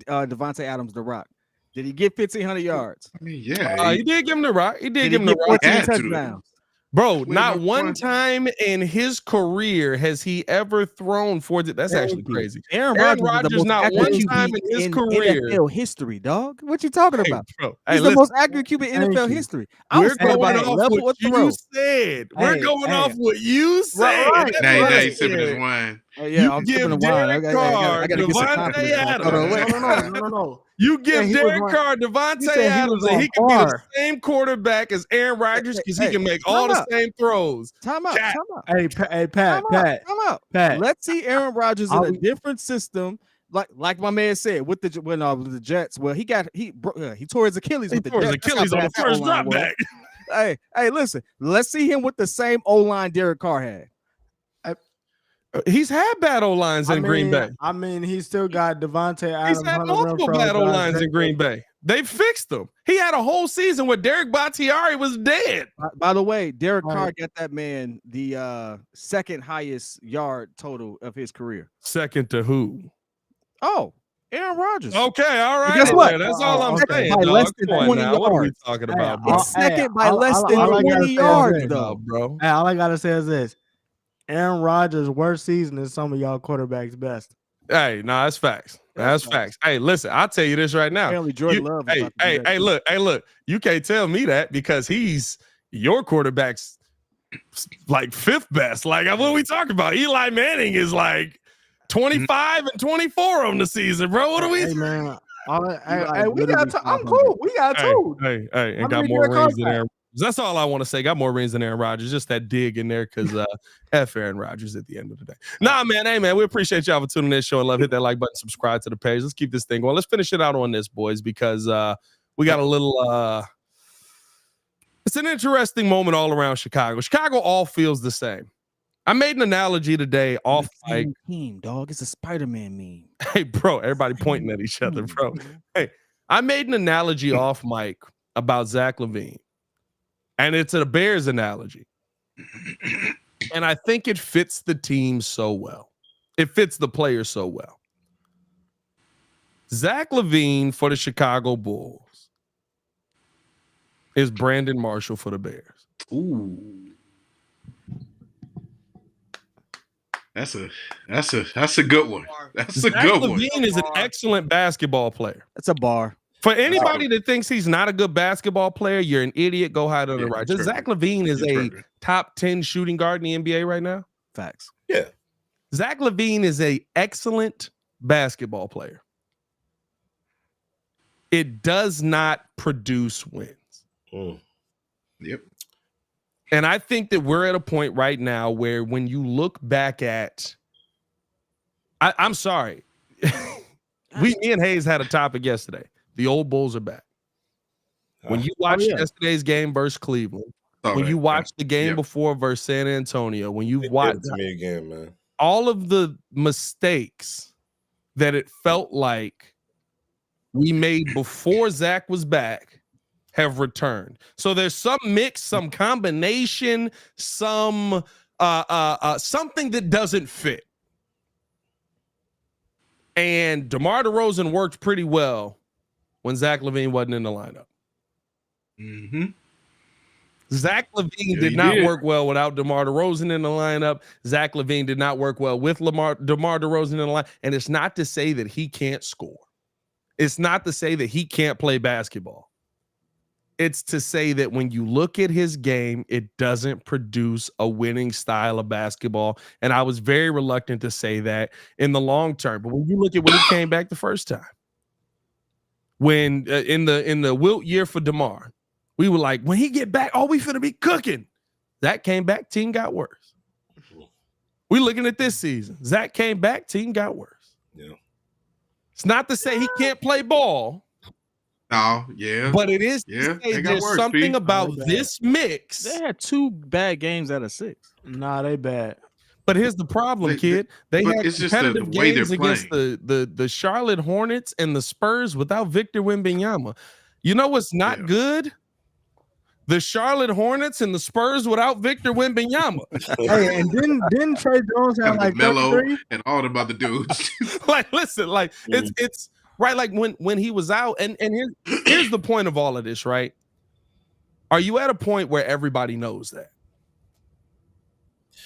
Devontae Adams the rock? Did he get 1,500 yards? I mean, yeah. He did give him the rock. He did give him the rock. 14 touchdowns. Bro, not one time in his career has he ever thrown 40. That's actually crazy. Aaron Rodgers not one time in his career. NFL history, dog. What you talking about? Bro, he's the most accurate QB in NFL history. We're going off what you said. We're going off what you said. Hey, sipping his wine. I'm sipping the wine. I gotta get some confidence. No. You give Derek Carr Devontae Adams, and he can be the same quarterback as Aaron Rodgers because he can make all the same throws. Time out. Hey, Pat. Let's see Aaron Rodgers in a different system. Like my man said with the Jets. Well, he tore his Achilles with the Jets. His Achilles on the first drop back. Hey, listen. Let's see him with the same O-line Derek Carr had. He's had bad O-lines in Green Bay. I mean, he's still got Devontae Adams. He's had multiple bad O-lines in Green Bay. They fixed them. He had a whole season where Derek Bakhtiari was dead. By the way, Derek Carr got that man the second highest yard total of his career. Second to who? Oh, Aaron Rodgers. Okay, all right. Guess what? That's all I'm saying. By less than 20 yards. What are we talking about, bro? It's second by less than 20 yards, though, bro. Hey, all I gotta say is this. Aaron Rodgers' worst season is some of y'all quarterbacks' best. Hey, no, that's facts. That's facts. Hey, listen, I'll tell you this right now. Hey, look, you can't tell me that because he's your quarterback's like 5th best. Like, what are we talking about? Eli Manning is like 25 and 24 on the season, bro. What are we? Hey, man. We got. I'm cool. We got 2. Hey, and got more rings than Aaron. That's all I want to say. Got more rings than Aaron Rodgers. Just that dig in there because F Aaron Rodgers at the end of the day. Nah, man. Hey, man. We appreciate y'all for tuning in, showing love. Hit that like button, subscribe to the page. Let's keep this thing going. Let's finish it out on this, boys, because we got a little it's an interesting moment all around Chicago. Chicago all feels the same. I made an analogy today off mic. Team, dog. It's a Spider-Man meme. Hey, bro. Everybody pointing at each other, bro. Hey, I made an analogy off mic about Zach LaVine. And it's a Bears analogy. And I think it fits the team so well. It fits the players so well. Zach LaVine for the Chicago Bulls is Brandon Marshall for the Bears. Ooh. That's a good one. That's a Zach good one. LaVine is an excellent basketball player. It's a bar. For anybody that thinks he's not a good basketball player, you're an idiot. Go hide under the right. Zach LaVine is a top 10 shooting guard in the NBA right now. Facts. Yeah. Zach LaVine is an excellent basketball player. It does not produce wins. Yep. And I think that we're at a point right now where when you look back at, I'm sorry, me and Hayes had a topic yesterday. The old Bulls are back. When you watch yesterday's game versus Cleveland, when you watch the game before versus San Antonio, when you watch to me again, man, all of the mistakes that it felt like we made before Zach was back have returned. So there's some mix, some combination, some something that doesn't fit. And DeMar DeRozan worked pretty well when Zach LaVine wasn't in the lineup. Mm-hmm. Zach LaVine did not work well without DeMar DeRozan in the lineup. Zach LaVine did not work well with DeMar DeRozan in the line. And it's not to say that he can't score. It's not to say that he can't play basketball. It's to say that when you look at his game, it doesn't produce a winning style of basketball. And I was very reluctant to say that in the long term. But when you look at when he came back the first time, when in the Wilt year for DeMar, we were like, when he get back, we finna be cooking. Zach came back, team got worse. We looking at this season. Zach came back, team got worse. Yeah. It's not to say he can't play ball. Oh, yeah. But it is to say there's something about this mix. They had 2 bad games out of 6. Nah, they bad. But here's the problem, kid. They had it's competitive just the way games they're against the Charlotte Hornets and the Spurs without Victor Wembanyama. You know what's not good? The Charlotte Hornets and the Spurs without Victor Wembanyama. Hey, and didn't Trey Jones have like Melo and all them other dudes? Like, listen, like it's right. Like when he was out, and here's the point of all of this, right? Are you at a point where everybody knows that?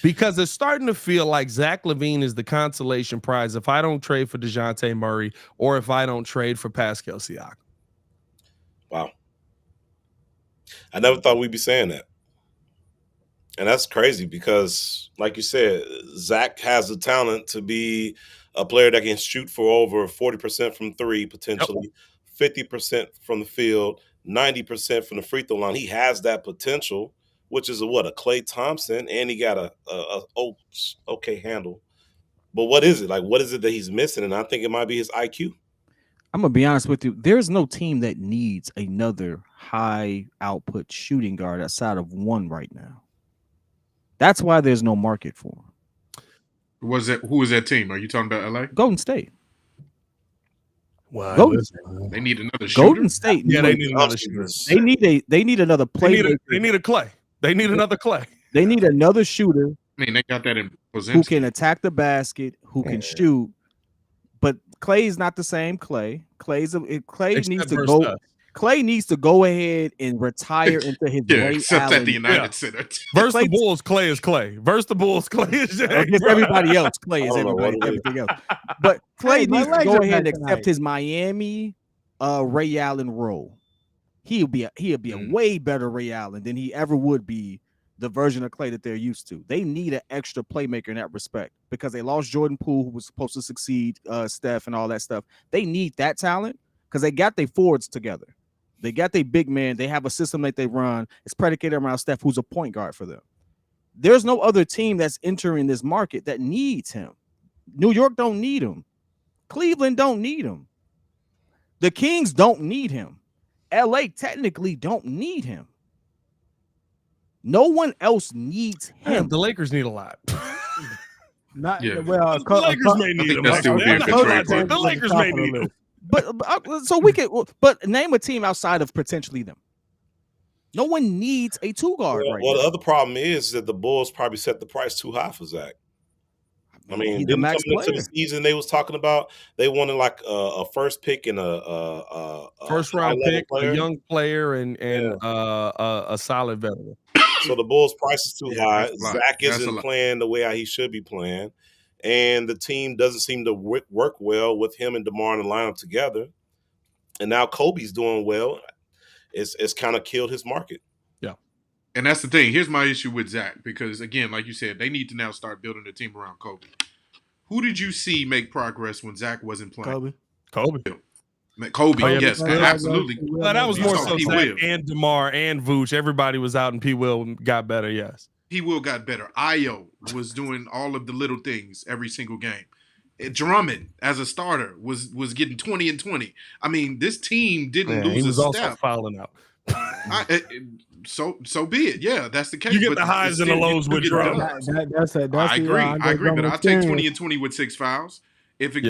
Because it's starting to feel like Zach LaVine is the consolation prize if I don't trade for DeJounte Murray or if I don't trade for Pascal Siakam. Wow. I never thought we'd be saying that. And that's crazy because, like you said, Zach has the talent to be a player that can shoot for over 40% from 3, potentially, 50% from the field, 90% from the free throw line. He has that potential, which is a Klay Thompson, and he got a okay handle. But what is it? Like, what is it that he's missing? And I think it might be his IQ. I'm going to be honest with you. There's no team that needs another high output shooting guard outside of one right now. That's why there's no market for him. Who was that team? Are you talking about LA? Golden State. Wow. They need another shooter. Golden State. Yeah, they need another shooter. They need another playmaker. They need a Clay. They need another Clay. They need another shooter. I mean, they got that in who can attack the basket, who can shoot. But Clay is not the same Clay. Clay needs to go. Clay needs to go ahead and retire into his except at the United Center. Versus the Bulls, Clay is Clay. Versus the Bulls, Clay is against everybody else. Clay is everything else. But Clay needs to go ahead and accept his Miami Ray Allen role. He'll be a way better Ray Allen than he ever would be the version of Clay that they're used to. They need an extra playmaker in that respect because they lost Jordan Poole, who was supposed to succeed Steph and all that stuff. They need that talent because they got their forwards together. They got their big man. They have a system that they run. It's predicated around Steph, who's a point guard for them. There's no other team that's entering this market that needs him. New York don't need him. Cleveland don't need him. The Kings don't need him. LA technically don't need him. No one else needs him. The Lakers need a lot. Not the Lakers may need him. The Lakers may need him. But so we can. But name a team outside of potentially them. No one needs a 2 guard right now. The other problem is that the Bulls probably set the price too high for Zach. I mean, the max coming into the season, they was talking about they wanted like a first pick and a first round pick, a young player, and a solid veteran. So the Bulls' price is too high. Zach isn't playing the way he should be playing. and the team doesn't seem to work well with him and DeMar in the lineup together. And now Kobe's doing well. It's kind of killed his market. Yeah. And that's the thing. Here's my issue with Zach, because again, like you said, they need to now start building a team around Kobe. Who did you see make progress when Zach wasn't playing? Kobe. Kobe, Oh, yeah, yes, absolutely. Well, that was You more saw so P. Zach Will. and DeMar and Vooch. Everybody was out and P. Will got better, yes. P. Will got better. Io was doing all of the little things every single game. Drummond, as a starter, was getting 20 and 20. I mean, this team didn't lose he was a also step. fouling out. So be it. Yeah, that's the case. You get the highs and the lows with Drummond. I agree, but I'll take 20 and 20 with 6 fouls. If it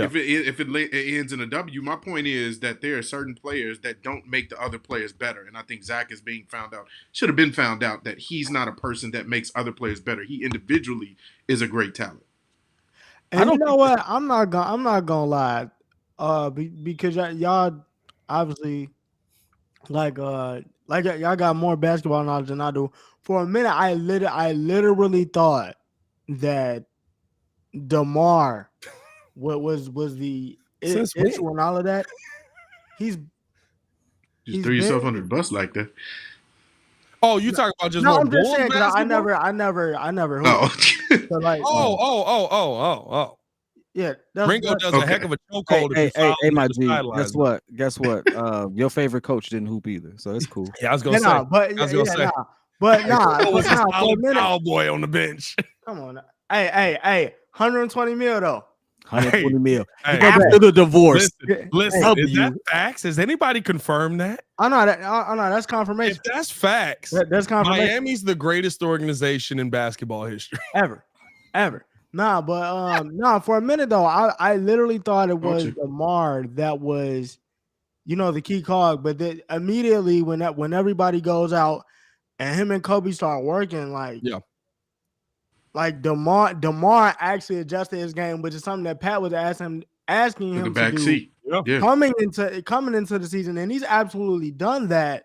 ends in a W, my point is that there are certain players that don't make the other players better, and I think Zach is being found out. Should have been found out that he's not a person that makes other players better. He individually is a great talent. And you know what? I'm not gonna lie, because y'all obviously like y'all got more basketball knowledge than I do. For a minute, I literally thought that DeMar was the issue and all of that. He's threw yourself under the bus like that. Oh, you talking about just no? more I'm just Bulls saying because I never. Oh. So like, yeah. Ringo does a heck of a chokehold. Hey, my G. Guess what? Your favorite coach didn't hoop either, so it's cool. Yeah, I was gonna say. But was a solid cowboy on the bench. Come on, hey, 120 mil though. 120 mil. Hey, after the divorce. Listen, is that facts? Has anybody confirmed that? I know that's confirmation. If that's facts, that's confirmation. Miami's the greatest organization in basketball history. Ever. Nah, but for a minute though, I literally thought it was DeMar that was, the key cog. But then immediately when everybody goes out and him and Kobe start working, like DeMar actually adjusted his game, which is something that Pat was asking him to do coming into the season, and he's absolutely done that,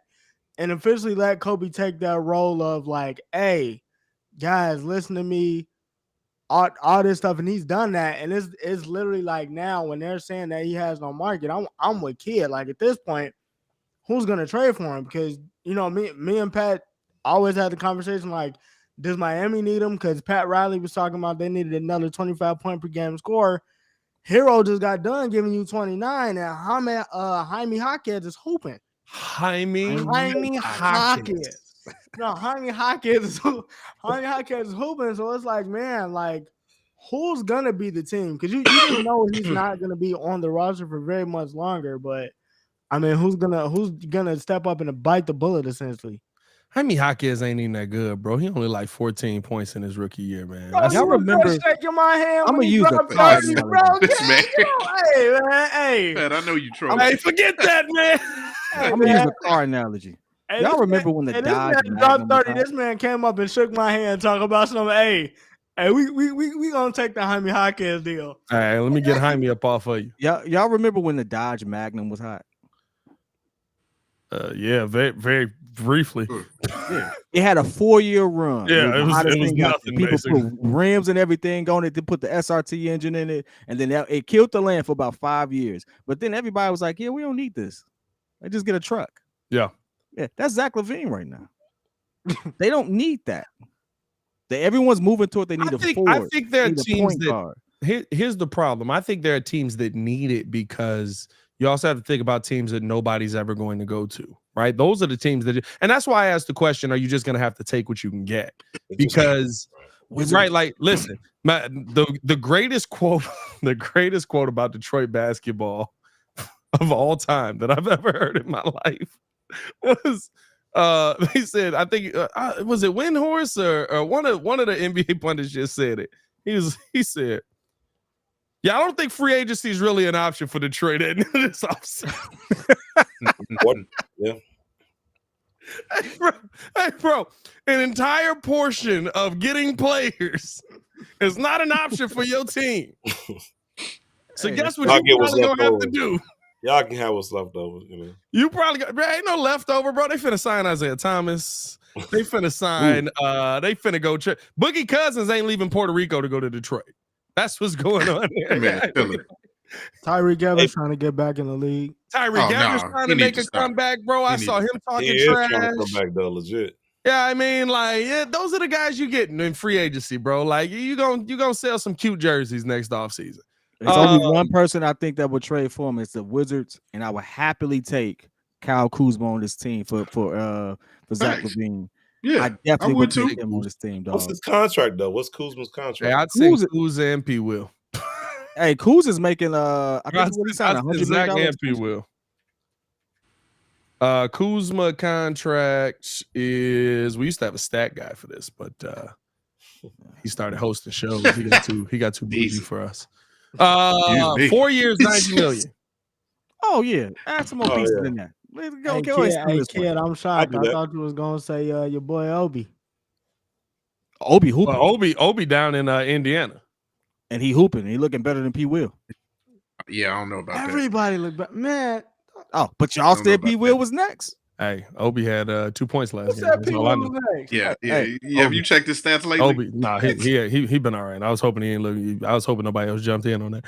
and officially let Kobe take that role of like, hey, guys, listen to me, all this stuff, and he's done that, and it's literally like now when they're saying that he has no market, I'm with Kid. Like at this point, who's gonna trade for him? Because me and Pat always had the conversation like, does Miami need him? Because Pat Riley was talking about they needed another 25 point per game score. Hero just got done giving you 29, and Jaime Jaquez is hooping. Jaime Jaquez. No, Jaime Jaquez is hooping. So it's like, man, like, who's gonna be the team? Because you just know he's not gonna be on the roster for very much longer. But I mean, who's gonna step up and bite the bullet essentially? Jaime Jaquez ain't even that good, bro. He only like 14 points in his rookie year, man. Y'all remember shaking my hand? I'm gonna use a Carr analogy. Hey, man, Man, I know you troll. Hey, forget that, man. I'm gonna use a Carr analogy. Y'all remember when the Dodge dropped 30? This man came up and shook my hand, talking about something. Hey, we gonna take the Jaime Jaquez deal. All right, let me get Jaime up off of you. Y'all remember when the Dodge Magnum was hot? Yeah, very, very briefly. Yeah. It had a 4-year run. Yeah, it was nothing. People put rims and everything on it. They put the SRT engine in it, and then it killed the land for about 5 years. But then everybody was like, "Yeah, we don't need this. I just get a truck." Yeah, that's Zach LaVine right now. They don't need that. Everyone's moving toward. They need a Ford. I think there are teams that. Here's the problem. I think there are teams that need it because you also have to think about teams that nobody's ever going to go to, right? Those are the teams that, and that's why I asked the question: are you just going to have to take what you can get? Because, right? Like, listen, the greatest quote about Detroit basketball of all time that I've ever heard in my life was, they said, I think was it Windhorse or one of the NBA pundits just said it. He said, "Yeah, I don't think free agency is really an option for Detroit at the end of this offseason." Yeah. Hey, bro, an entire portion of getting players is not an option for your team. So guess what you probably gonna have to do? Y'all can have what's left over. You probably got, ain't no leftover, bro. They finna sign Isaiah Thomas. They finna sign. They finna go. Boogie Cousins ain't leaving Puerto Rico to go to Detroit. That's what's going on here. That man is killer. Tyreek Evans trying to get back in the league. Tyreek Evans trying to make a comeback, bro. I saw him talking trash. Trying to come back though, legit. Yeah, I mean, like, those are the guys you getting in free agency, bro. Like, you gonna sell some cute jerseys next offseason. There's only one person I think that would trade for him. It's the Wizards, and I would happily take Kyle Kuzma on this team for Zach LaVine. Yeah, I definitely would take him on this team, dog. What's his contract though? What's Kuzma's contract? Hey, I'd say Kuzma and P. Will. Hey, Kuz is making I think what he signed $100 Zach million. and P. Will. Kuzma contract is, we used to have a stat guy for this, but he started hosting shows. He got too bougie for us. 4 years, $90 million. Oh yeah, add some more pieces in there. Let's go. Kid, I'm shocked. I thought you was gonna say your boy Obi. Obi hooping. Obi down in Indiana, and he hooping. He looking better than P. Will. Yeah, I don't know about Everybody look better, man. Oh, but y'all said P. Will was next. Hey, Obi had 2 points last game. That's all I know. Yeah. Have you checked his stats lately? Obi, nah, he been all right. I was hoping he ain't look. I was hoping nobody else jumped in on that.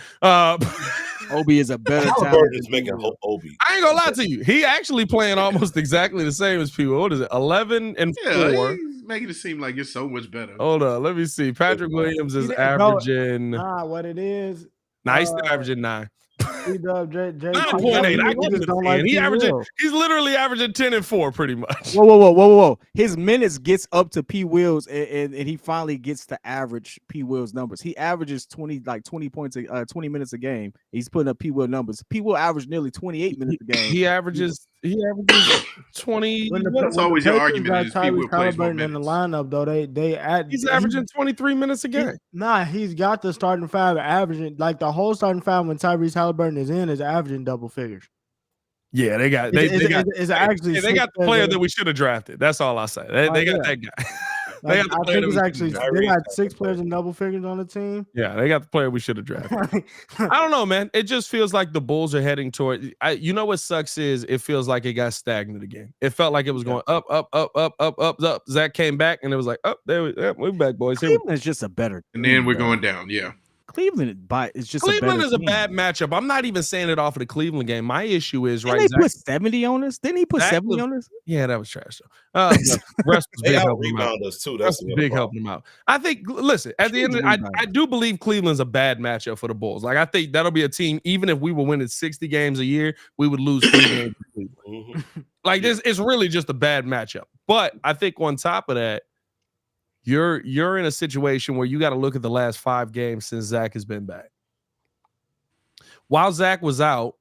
Obi is a better talent. Is making Obi. I ain't gonna lie to you. He actually playing almost exactly the same as people. What is it? 11 and 4. He's making it seem like it's so much better. Hold on, let me see. Patrick Williams is averaging. What it is? Nah, he's still averaging 9. 9.8. He's literally averaging 10 and 4 pretty much. Whoa. His minutes gets up to P. Will's and he finally gets to average P. Will's numbers. He averages 20 points 20 minutes a game. He's putting up P. Will numbers. P. Will averaged nearly 28 minutes a game. He averages 20. That's always your argument. Tyrese Halliburton in the lineup though. He's averaging 23 minutes a game. He's got the starting five averaging like the whole starting five when Tyrese Halliburton is in is averaging double figures. Yeah, they got the player that we should have drafted. That's all I say. They got that guy. I think it's actually they got 6 players in double figures on the team. Yeah, they got the player we should have drafted. I don't know, man. It just feels like the Bulls are heading toward. You know what sucks is it feels like it got stagnant again. It felt like it was going up. Zach came back and it was like, we're back, boys. Cleveland's just a better team, and then we're going down. Yeah. Cleveland is just Cleveland is a bad matchup. I'm not even saying it off of the Cleveland game. My issue is They put 70 on us. Didn't he put 70 on us? Yeah, that was trash though. Russ was big helping him out. Too. That's big helping him out. I think. Listen, at the end, I do believe Cleveland's a bad matchup for the Bulls. Like I think that'll be a team. Even if we were winning 60 games a year, we would lose 3 games. Like this, it's really just a bad matchup. But I think on top of that, you're in a situation where you got to look at the last 5 games since Zach has been back. While Zach was out,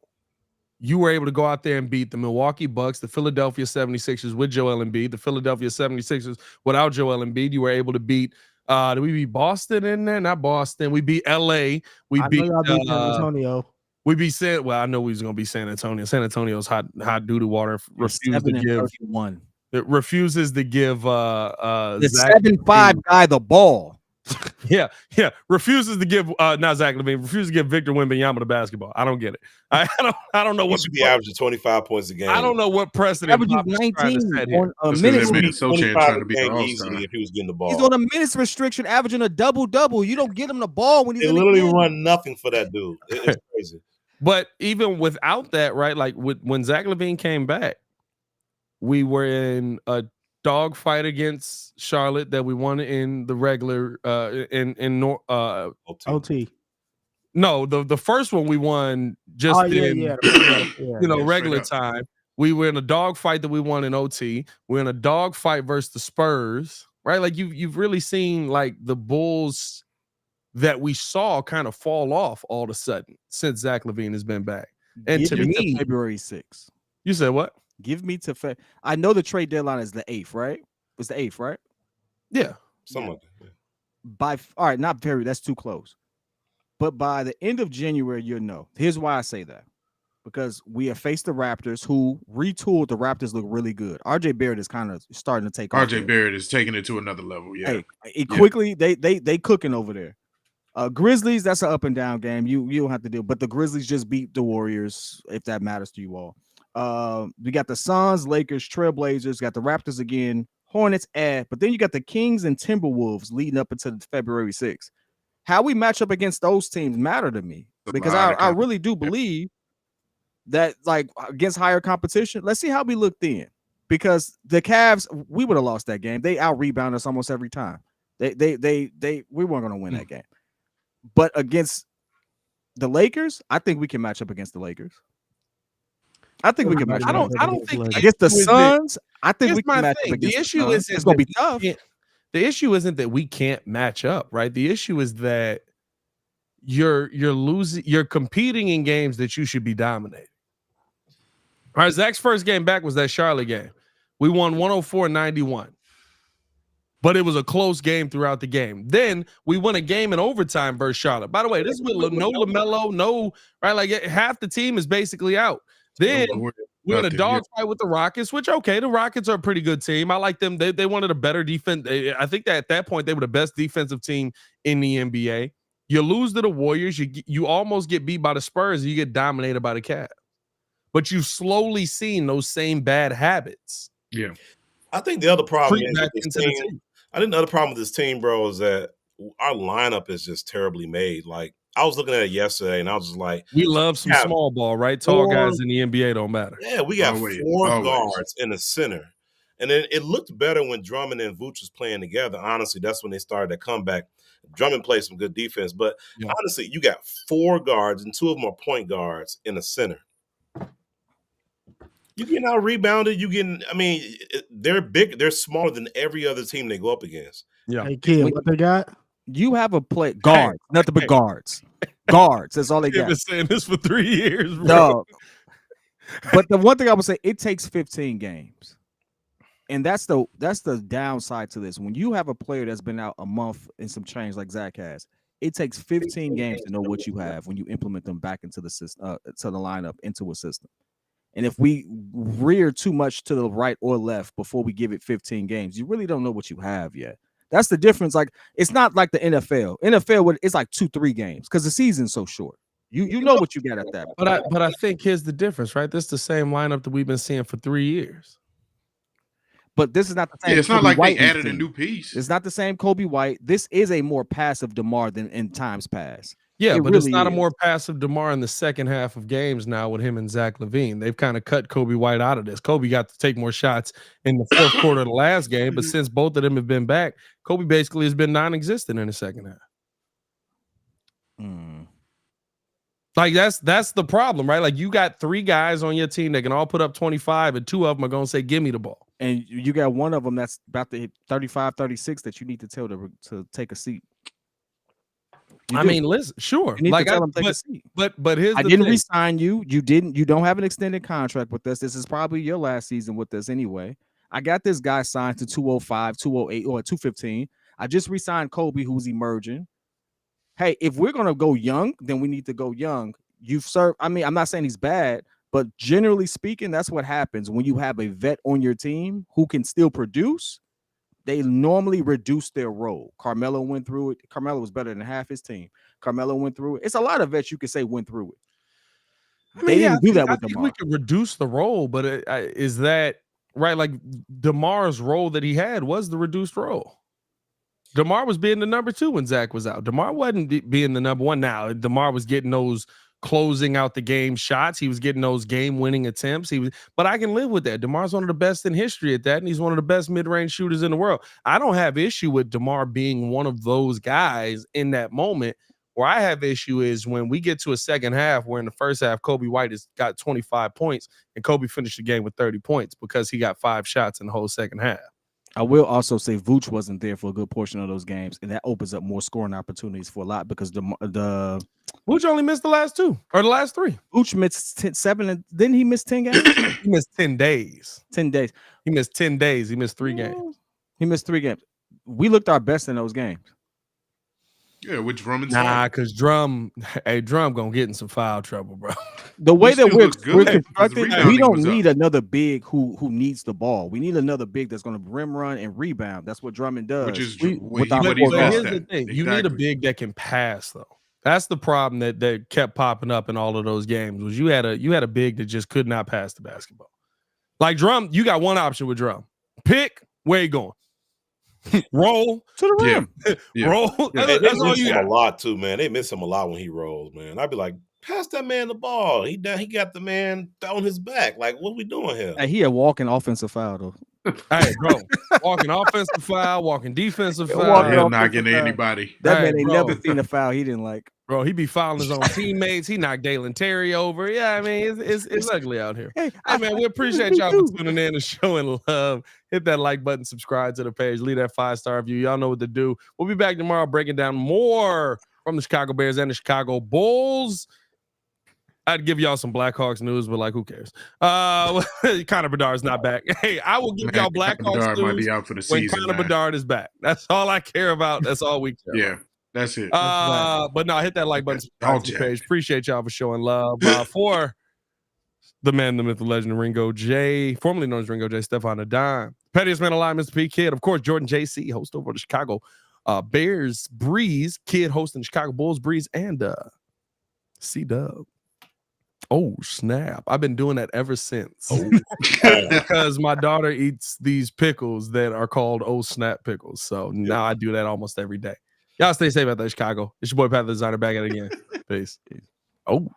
you were able to go out there and beat the Milwaukee Bucks, the Philadelphia 76ers with Joel Embiid, the Philadelphia 76ers without Joel Embiid. You were able to beat, did we beat Boston in there? Not Boston. We beat LA. We beat San Antonio. We beat I know we was going to be San Antonio. San Antonio's hot doo-doo water. Refuses to give the 7'5" guy the ball. Yeah. Refuses to give not Zach LaVine. Refuses to give Victor Wembanyama the basketball. I don't get it. I don't know what should be averaging 25 points a game. I don't know what precedent. Averaging 19 on a minute. So trying to be the All-Star. If he was getting the ball, he's on a minutes restriction, averaging a double. You don't get him the ball when he's literally run nothing for that dude. It's crazy. But even without that, right? Like when Zach LaVine came back, we were in a dogfight against Charlotte that we won in the regular OT. No, the first one we won just regular time. We were in a dogfight that we won in OT. We're in a dogfight versus the Spurs, right? Like you've really seen like the Bulls that we saw kind of fall off all of a sudden since Zach LaVine has been back. And to me, February 6th. You said what? Give me to I know the trade deadline is the 8th, right? It's the 8th, right? Yeah. Something like that. All right, not very, that's too close. But by the end of January, you'll know. Here's why I say that. Because we have faced the Raptors, who retooled the Raptors look really good. RJ Barrett is kind of starting to take off. RJ Barrett is taking it to another level. Yeah. Quickly, they cooking over there. Grizzlies, that's an up and down game. You don't have to do, but the Grizzlies just beat the Warriors, if that matters to you all. We got the Suns, Lakers, Trailblazers, got the Raptors again, Hornets, but then you got the Kings and Timberwolves leading up until February 6th. how we match up against those teams matter to me because I really do believe that like against higher competition. Let's see how we look then, because the Cavs, we would have lost that game. They out rebound us almost every time. We weren't going to win that game. But against the Lakers, I think we can match up against the Lakers. I think we can match up. I don't think against the Suns. I think we can match up against the issue is it's going to be tough. The issue isn't that we can't match up, right? The issue is that you're losing. You're competing in games that you should be dominating. All right, Zach's first game back was that Charlotte game. We won 104-91. But it was a close game throughout the game. Then we won a game in overtime versus Charlotte. By the way, this is with no LaMelo, right? Like half the team is basically out. Then we're in a dogfight with the Rockets, which, okay, the Rockets are a pretty good team. I like them. They wanted a better defense. I think that at that point, they were the best defensive team in the NBA. You lose to the Warriors. You almost get beat by the Spurs. And you get dominated by the Cavs. But you've slowly seen those same bad habits. Yeah. I think the other problem is with this team. I think the other problem with this team, bro, is that our lineup is just terribly made. Like, I was looking at it yesterday, and I was just like, we love some small ball, right? Tall guys in the NBA don't matter. Yeah, we got four guards in the center. And then it looked better when Drummond and Vooch was playing together. Honestly, that's when they started to come back. Drummond played some good defense. But honestly, you got four guards, and two of them are point guards in the center. You getting out rebounded. They're big. They're smaller than every other team they go up against. Yeah. Hey, kid, what they got? You have a play guards, nothing but guards. Guards. That's all they got. I've been saying this for 3 years, bro. No. But the one thing I would say, it takes 15 games. And that's the downside to this. When you have a player that's been out a month and some change like Zach has, it takes 15 games to know what you have when you implement them back into the system, to the lineup, into a system. And if we rear too much to the right or left before we give it 15 games, you really don't know what you have yet. That's the difference. Like, it's not like the NFL. NFL, it's like 2-3 games because the season's so short. You know what you got at that. But I think here's the difference, right? This is the same lineup that we've been seeing for 3 years. But this is not the same. Yeah, it's not like they added a new piece. It's not the same Kobe White. This is a more passive DeMar than in times past. Yeah, but it's not a more passive DeMar in the second half of games now with him and Zach LaVine. They've kind of cut Kobe White out of this. Kobe got to take more shots in the fourth quarter of the last game, but since both of them have been back, Kobe basically has been non-existent in the second half. Like that's the problem, right? Like you got 3 guys on your team that can all put up 25, and 2 of them are going to say, "Give me the ball." And you got one of them that's about to hit 35, 36 that you need to tell to take a seat. I mean, listen, sure. Like, but here's I didn't resign you. You don't have an extended contract with us. This is probably your last season with us anyway. I got this guy signed to 205, 208, or 215. I just resigned Kobe, who's emerging. Hey, if we're gonna go young, then we need to go young. You've served. I mean, I'm not saying he's bad, but generally speaking, that's what happens when you have a vet on your team who can still produce. They normally reduce their role. Carmelo went through it. Carmelo was better than half his team. Carmelo went through it. It's a lot of vets you could say went through it. They didn't do that with DeMar. We could reduce the role, but is that right? Like DeMar's role that he had was the reduced role. DeMar was being the number 2 when Zach was out. DeMar wasn't being the number 1. Now DeMar was getting those closing out the game shots. He was getting those game-winning attempts. But I can live with that. DeMar's one of the best in history at that, and he's one of the best mid-range shooters in the world. I don't have issue with DeMar being one of those guys in that moment. Where I have issue is when we get to a second half, where in the first half, Kobe White has got 25 points, and Kobe finished the game with 30 points because he got 5 shots in the whole second half. I will also say Vooch wasn't there for a good portion of those games, and that opens up more scoring opportunities for a lot because the Vooch only missed the last 2 or the last 3. Vooch missed 7, and didn't he miss 10 games? He missed 10 days. 10 days. He missed 10 days. He missed 3 games. He missed 3 games. We looked our best in those games. Yeah, with Drummond. Because Drum gonna get in some foul trouble, bro. The way that we're constructed, we don't need another big who needs the ball. We need another big that's going to rim run and rebound. That's what Drummond does. Which is here's the thing: you need a big that can pass, though. That's the problem that kept popping up in all of those games. Was you had a big that just could not pass the basketball. Like Drum, you got one option with Drum: pick where you going. Roll to the rim. Yeah. Roll. Yeah. Hey, they That's all miss you him got. a lot too, man. They miss him a lot when he rolls, man. I'd be like, pass that man the ball. He got the man on his back. Like, what we doing here? Hey, he a walking offensive foul though. Hey, bro, walking offensive foul, walking defensive Yeah, foul. walking He'll off knock the into foul. anybody. That Hey, man ain't bro. never seen a foul he didn't like. Bro, he be fouling his own teammates. He knocked Dalen Terry over. Yeah, I mean, it's ugly out here. Hey, Man, we appreciate y'all for tuning in and showing love. Hit that like button, subscribe to the page, leave that 5-star review. Y'all know what to do. We'll be back tomorrow breaking down more from the Chicago Bears and the Chicago Bulls. I'd give y'all some Blackhawks news, but like, who cares? Connor Bedard's not back. Hey, I will give y'all Blackhawks Bedard might news be out for the when season. Connor Bedard is back. That's all I care about. That's all we care Yeah, about. that's it. But no, hit that like button, subscribe to the page. Appreciate y'all for showing love. For the man, the myth, the legend, Ringo J, formerly known as Ringo J, Stefan Adine, pettiest man alive, Mr. P Kid, of course, Jordan JC, host over the Chicago Bears, Breeze, Kid hosting the Chicago Bulls, Breeze, and C-Dub. Oh, snap. I've been doing that ever since. Because my daughter eats these pickles that are called Oh Snap pickles. So now I do that almost every day. Y'all stay safe out there, Chicago. It's your boy, Pat the Designer, back at it again. Peace. Oh.